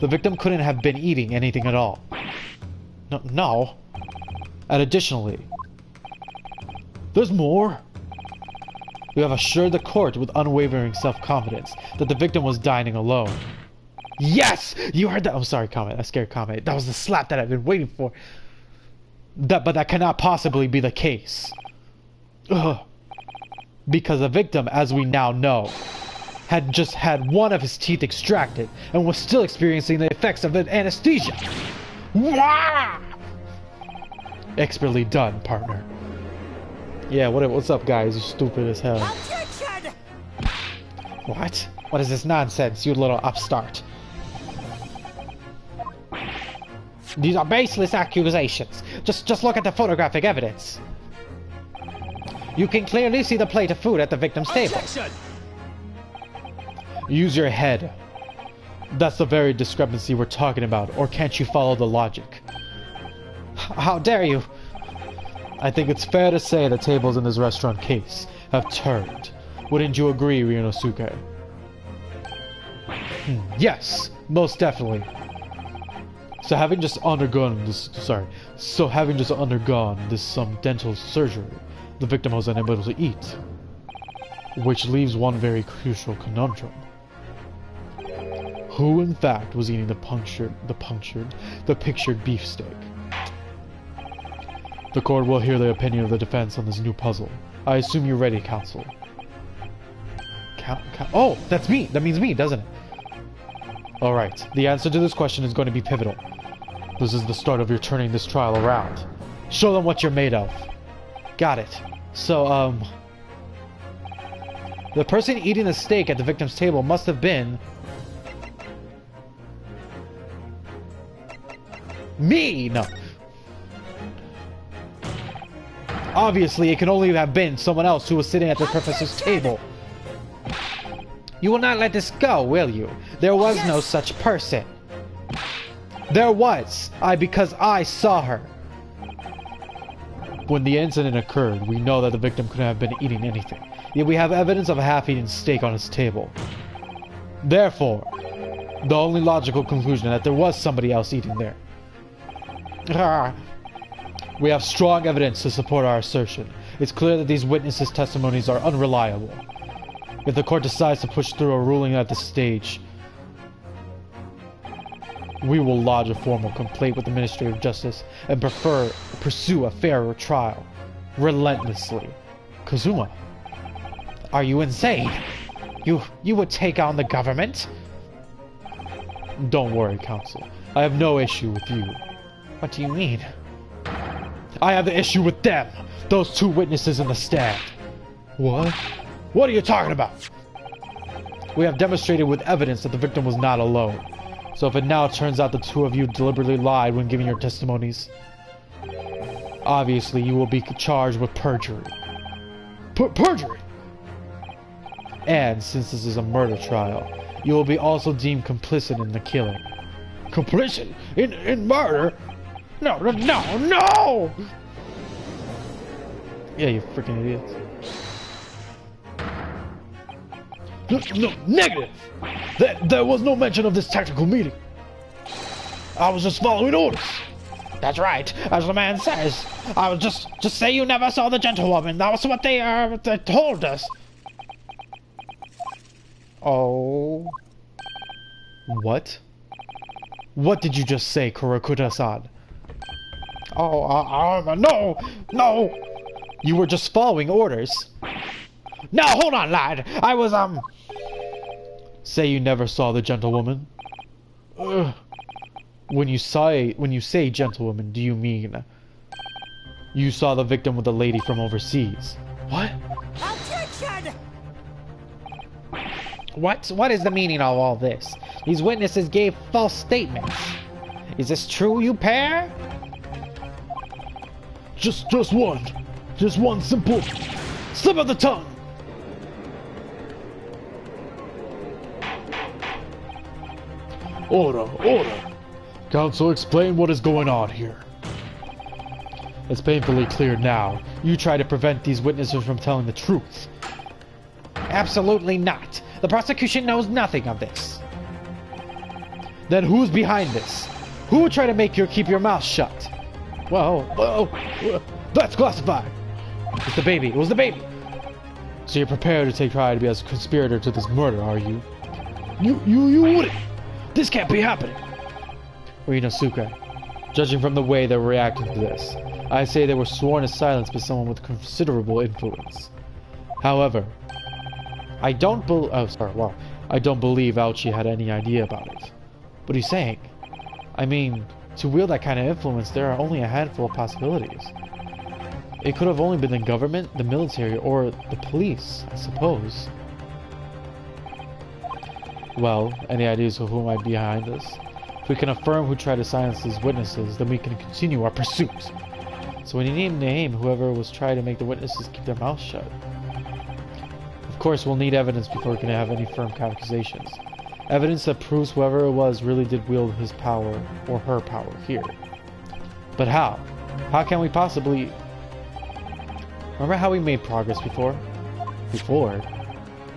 the victim couldn't have been eating anything at all. No. And additionally, there's more. You have assured the court with unwavering self-confidence that the victim was dining alone. Yes! You heard that. I'm sorry, Comet. I scared Comet. That was the slap that I've been waiting for. But that cannot possibly be the case. Ugh. Because the victim, as we now know, had just had one of his teeth extracted and was still experiencing the effects of an anesthesia. Expertly done, partner. Yeah, what's up, guys? You're stupid as hell. Objection! What? What is this nonsense, you little upstart? These are baseless accusations. Just look at the photographic evidence. You can clearly see the plate of food at the victim's table. Use your head. That's the very discrepancy we're talking about, or can't you follow the logic? How dare you? I think it's fair to say the tables in this restaurant case have turned. Wouldn't you agree, Ryunosuke? Yes, most definitely. So having just undergone this some dental surgery, the victim was unable to eat, which leaves one very crucial conundrum. Who in fact was eating the pictured beefsteak? The court will hear the opinion of the defense on this new puzzle. I assume you're ready, counsel. Oh, that's me. That means me, doesn't it? Alright, the answer to this question is going to be pivotal. This is the start of your turning this trial around. Show them what you're made of. Got it. So, the person eating the steak at the victim's table must have been... me! No. Obviously, it can only have been someone else who was sitting at the professor's table. You will not let this go, will you? There was no such person. There was. Because I saw her. When the incident occurred, we know that the victim couldn't have been eating anything. Yet we have evidence of a half-eaten steak on his table. Therefore, the only logical conclusion is that there was somebody else eating there. We have strong evidence to support our assertion. It's clear that these witnesses' testimonies are unreliable. If the court decides to push through a ruling at this stage, we will lodge a formal complaint with the Ministry of Justice and pursue a fairer trial. Relentlessly. Kazuma, are you insane? You would take on the government? Don't worry, counsel. I have no issue with you. What do you mean? I have the issue with them. Those two witnesses in the stand. What? What are you talking about? We have demonstrated with evidence that the victim was not alone. So if it now turns out the two of you deliberately lied when giving your testimonies, obviously you will be charged with perjury. Perjury? And since this is a murder trial, you will be also deemed complicit in the killing. Complicit? In murder? No! Yeah, you freaking idiots. No, negative! There was no mention of this tactical meeting. I was just following orders. That's right, as the man says. I was just say you never saw the gentlewoman. That was what they told us. Oh. What? What did you just say, Kurakuta-san? Oh, no! You were just following orders. No, hold on, lad. I was, Say you never saw the gentlewoman? When you say gentlewoman, do you mean you saw the victim with the lady from overseas? What? Attention! What is the meaning of all this? These witnesses gave false statements. Is this true, you pair? Just one simple slip of the tongue. Order. Counsel, explain what is going on here. It's painfully clear now. You try to prevent these witnesses from telling the truth. Absolutely not. The prosecution knows nothing of this. Then who's behind this? Who would try to make you keep your mouth shut? Well, that's classified. It's the baby. It was the baby. So you're prepared to take pride to be as a conspirator to this murder, are you? You wouldn't. This can't be happening. Inosuke, judging from the way they're reacting to this, I say they were sworn to silence by someone with considerable influence. However, I don't believe Ouchi had any idea about it. What are you saying? I mean, to wield that kind of influence, there are only a handful of possibilities. It could have only been the government, the military, or the police, I suppose. Well, any ideas of who might be behind this? If we can affirm who tried to silence these witnesses, then we can continue our pursuit. So when you name whoever was trying to make the witnesses keep their mouths shut. Of course, we'll need evidence before we can have any firm accusations. Evidence that proves whoever it was really did wield his power, or her power, here. But how? How can we possibly... Remember how we made progress before?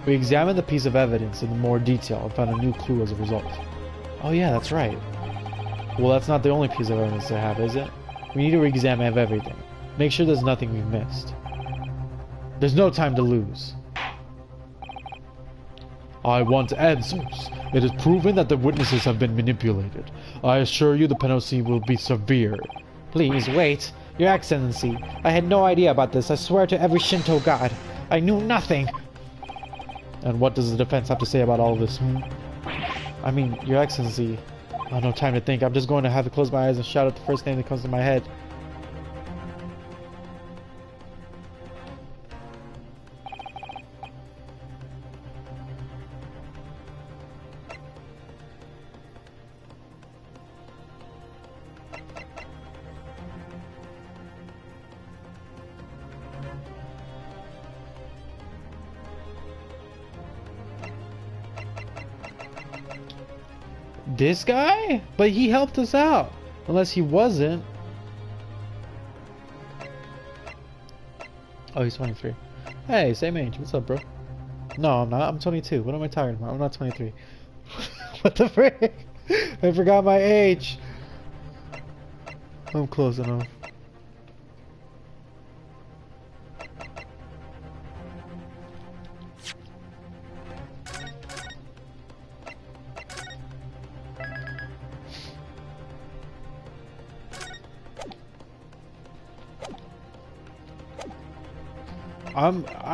We examined the piece of evidence in more detail and found a new clue as a result. Oh yeah, that's right. Well, that's not the only piece of evidence I have, is it? We need to re-examine everything. Make sure there's nothing we've missed. There's no time to lose. I want answers. It is proven that the witnesses have been manipulated. I assure you the penalty will be severe. Please, wait. Your Excellency, I had no idea about this. I swear to every Shinto god. I knew nothing. And what does the defense have to say about all of this? I mean, Your Excellency, I have no time to think. I'm just going to have to close my eyes and shout out the first name that comes to my head. This guy? But he helped us out. Unless he wasn't. Oh, he's 23. Hey, same age. What's up, bro? No, I'm not. I'm 22. What am I talking about? I'm not 23. What the frick? I forgot my age. I'm close enough.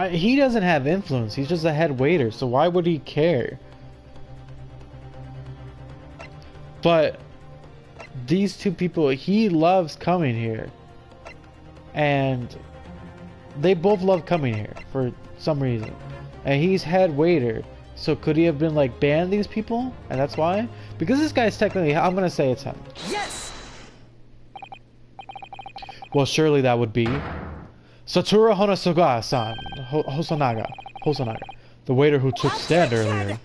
He doesn't have influence. He's just a head waiter, so why would he care? But these two people, he loves coming here. And they both love coming here for some reason. And he's head waiter. So could he have been like banned these people? And that's why? Because this guy's technically, I'm gonna say it's him. Yes! Well, surely that would be Satoru Hosonaga-san, Hosonaga, the waiter who took stand earlier.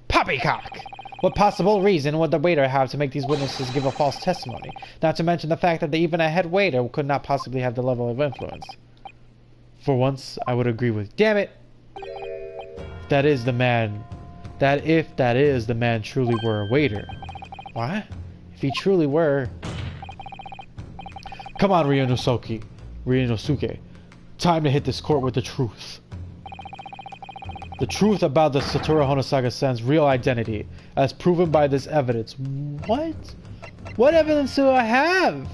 Poppycock! What possible reason would the waiter have to make these witnesses give a false testimony? Not to mention the fact that even a head waiter could not possibly have the level of influence. For once, I would agree with... Damn it! that is the man, if that is the man truly were a waiter. What? If he truly were... Come on, Ryunosuke. Time to hit this court with the truth. The truth about the Satoru Honosaga-san's real identity, as proven by this evidence. What? What evidence do I have?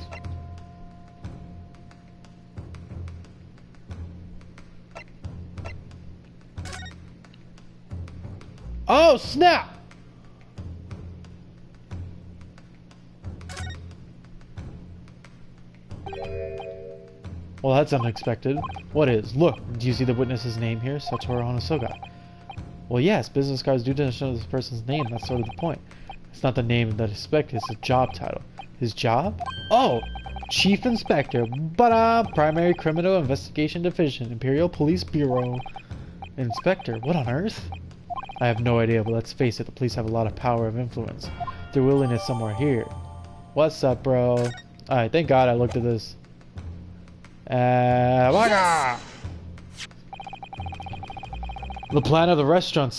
Oh, snap! Well, that's unexpected. What is? Look, do you see the witness's name here? Satoru Honosaga. Well, yes, business cards do show this person's name. That's sort of the point. It's not the name that is expected, it's a job title. His job? Oh! Chief Inspector. Primary Criminal Investigation Division. Imperial Police Bureau. Inspector? What on earth? I have no idea, but let's face it, the police have a lot of power of influence. Their willingness somewhere here. What's up, bro? Alright, thank God I looked at this. The plan of the restaurant.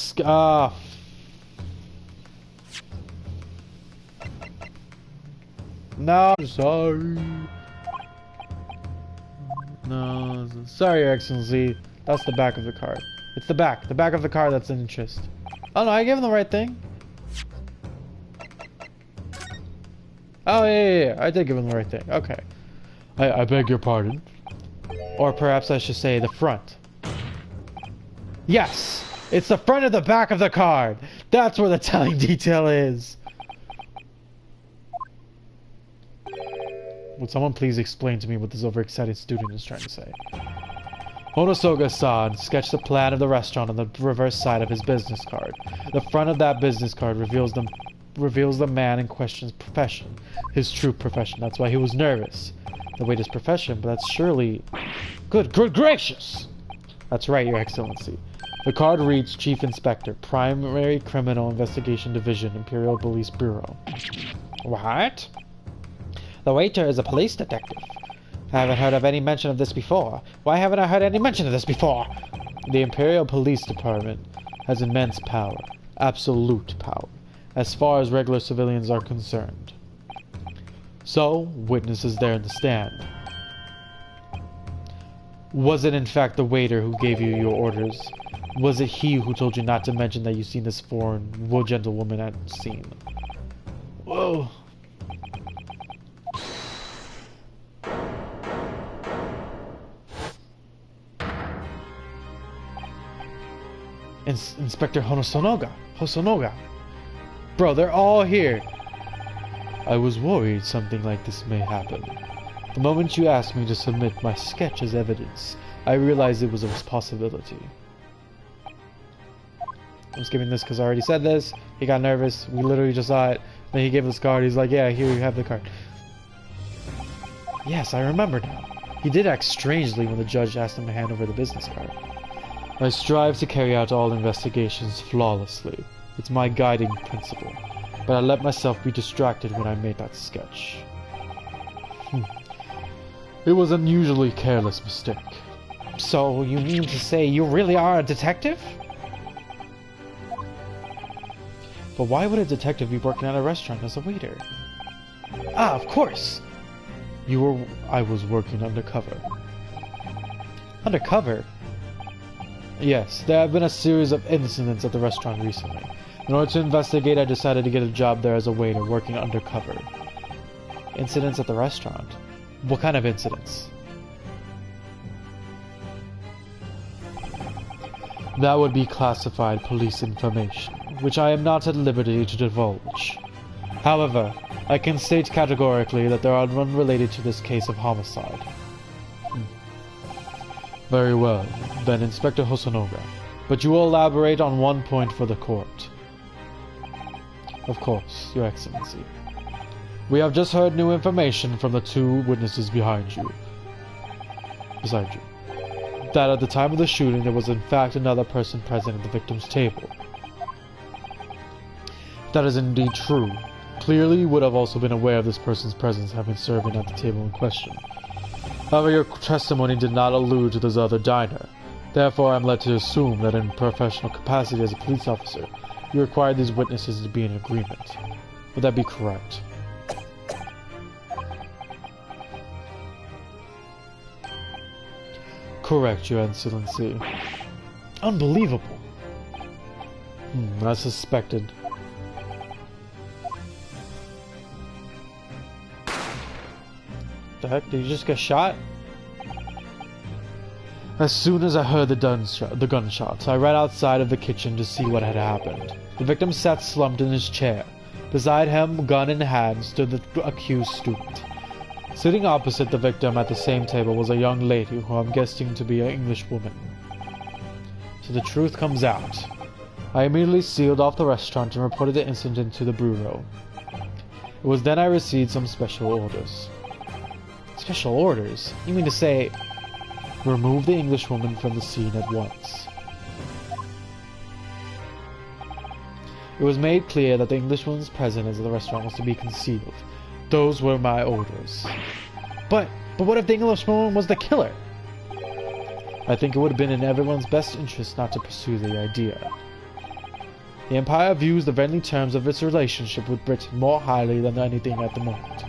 No, sorry. No, sorry, Your Excellency. That's the back of the card. It's the back of the card that's in interest. Oh no, I gave him the right thing. Oh yeah, I did give him the right thing. Okay. I beg your pardon. Or perhaps I should say the front. Yes! It's the front of the back of the card! That's where the telling detail is! Would someone please explain to me what this overexcited student is trying to say? Honosoga-san sketched the plan of the restaurant on the reverse side of his business card. The front of that business card reveals the man in question's profession. His true profession. That's why he was nervous. The waiter's profession, but that's surely... Good gracious! That's right, Your Excellency. The card reads Chief Inspector, Primary Criminal Investigation Division, Imperial Police Bureau. What? The waiter is a police detective. I haven't heard of any mention of this before. Why haven't I heard any mention of this before? The Imperial Police Department has immense power. Absolute power. As far as regular civilians are concerned. So, witnesses there in the stand. Was it in fact the waiter who gave you your orders? Was it he who told you not to mention that you seen this foreign gentlewoman at the scene? Whoa. Inspector Hosonoga. Bro, they're all here. I was worried something like this may happen. The moment you asked me to submit my sketch as evidence, I realized it was a possibility. I'm skipping this because I already said this. He got nervous. We literally just saw it. Then he gave us the card. He's like, yeah, here you have the card. Yes, I remember now. He did act strangely when the judge asked him to hand over the business card. I strive to carry out all investigations flawlessly. It's my guiding principle. But I let myself be distracted when I made that sketch. It was an unusually careless mistake. So, you mean to say you really are a detective? But why would a detective be working at a restaurant as a waiter? Ah, of course! I was working undercover. Undercover? Yes, there have been a series of incidents at the restaurant recently. In order to investigate, I decided to get a job there as a waiter, working undercover. Incidents at the restaurant? What kind of incidents? That would be classified police information, which I am not at liberty to divulge. However, I can state categorically that they are unrelated to this case of homicide. Very well, then Inspector Hosonoga. But you will elaborate on one point for the court. Of course, Your Excellency. We have just heard new information from the two witnesses beside you. That at the time of the shooting there was in fact another person present at the victim's table. That is indeed true. Clearly you would have also been aware of this person's presence having served at the table in question. However, your testimony did not allude to this other diner. Therefore, I am led to assume that in professional capacity as a police officer, you require these witnesses to be in agreement. Would that be correct? Correct, Your Excellency. Unbelievable. I suspected. The heck? Did you just get shot? As soon as I heard the gunshots, I ran outside of the kitchen to see what had happened. The victim sat slumped in his chair. Beside him, gun in hand, stood the accused student. Sitting opposite the victim at the same table was a young lady who I'm guessing to be an English woman. So the truth comes out. I immediately sealed off the restaurant and reported the incident to the bureau. It was then I received some special orders. Special orders? You mean to say, remove the Englishwoman from the scene at once? It was made clear that the Englishwoman's presence at the restaurant was to be concealed. Those were my orders. But what if the Englishwoman was the killer? I think it would have been in everyone's best interest not to pursue the idea. The Empire views the friendly terms of its relationship with Britain more highly than anything at the moment.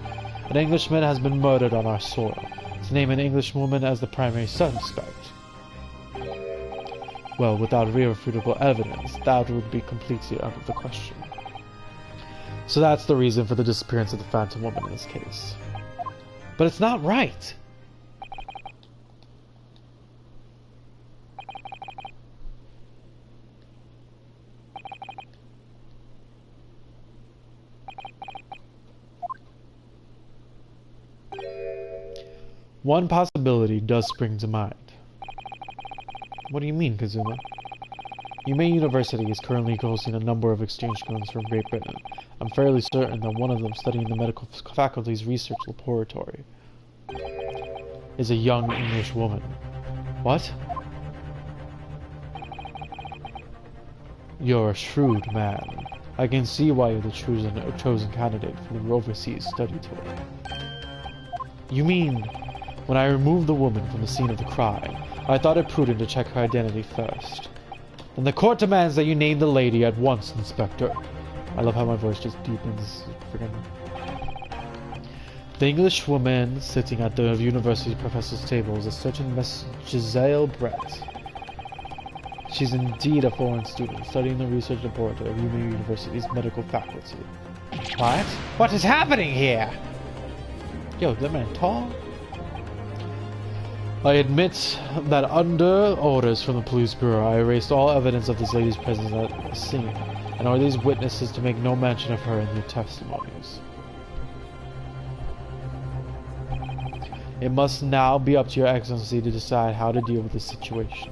An Englishman has been murdered on our soil. To name an Englishwoman as the primary suspect, well, without irrefutable evidence, that would be completely out of the question. So that's the reason for the disappearance of the Phantom Woman in this case. But it's not right! One possibility does spring to mind. What do you mean, Kazuma? Yume University is currently hosting a number of exchange students from Great Britain. I'm fairly certain that one of them studying the medical faculty's research laboratory is a young English woman. What? You're a shrewd man. I can see why you're the chosen candidate for the overseas study tour. You mean, when I removed the woman from the scene of the crime, I thought it prudent to check her identity first. Then the court demands that you name the lady at once, Inspector. I love how my voice just deepens. The English woman sitting at the university professor's table is a certain Miss Giselle Brett. She's indeed a foreign student, studying the research laboratory of Yume University's medical faculty. What? What is happening here? Yo, that man tall? I admit that under orders from the police bureau, I erased all evidence of this lady's presence at the scene, and ordered these witnesses to make no mention of her in their testimonies. It must now be up to your excellency to decide how to deal with this situation.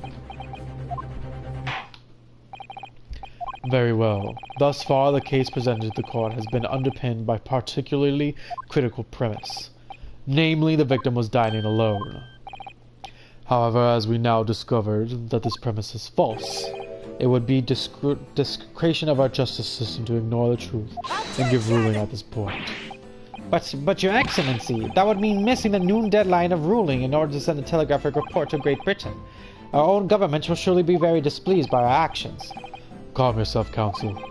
Very well. Thus far, the case presented to the court has been underpinned by particularly critical premise. Namely, the victim was dining alone. However, as we now discovered that this premise is false, it would be discretion of our justice system to ignore the truth and give ruling at this point. But Your Excellency, that would mean missing the noon deadline of ruling in order to send a telegraphic report to Great Britain. Our own government will surely be very displeased by our actions. Calm yourself, Counsel.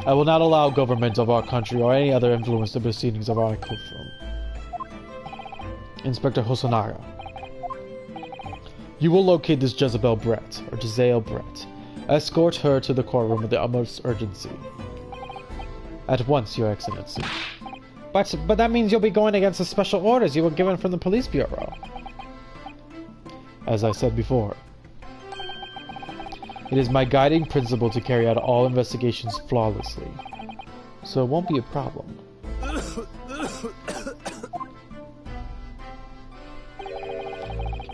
I will not allow government of our country or any other influence the proceedings of our courtroom. Inspector Hosonaga. You will locate this Giselle Brett. Escort her to the courtroom with the utmost urgency. At once, Your Excellency. But that means you'll be going against the special orders you were given from the police bureau. As I said before, it is my guiding principle to carry out all investigations flawlessly, so it won't be a problem.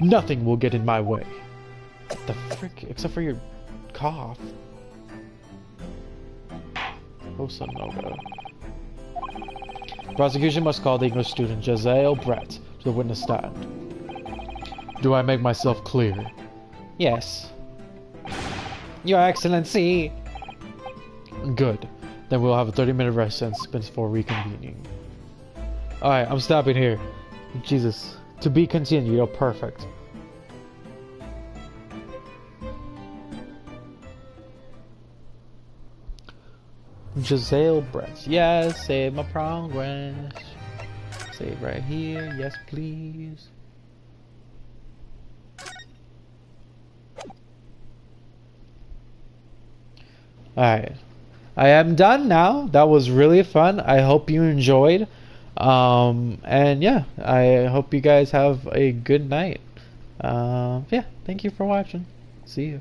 Nothing will get in my way. What the frick? Except for your cough. Hosonaga. Prosecution must call the English student Giselle Brett to the witness stand. Do I make myself clear? Yes. Your Excellency! Good. Then we'll have a 30-minute rest and spend before reconvening. Alright, I'm stopping here. Jesus. To be continued. Oh, perfect. Giselle breaths. Yes, save my progress. Save right here. Yes, please. Alright. I am done now. That was really fun. I hope you enjoyed. And yeah, I hope you guys have a good night. Yeah, thank you for watching. See you.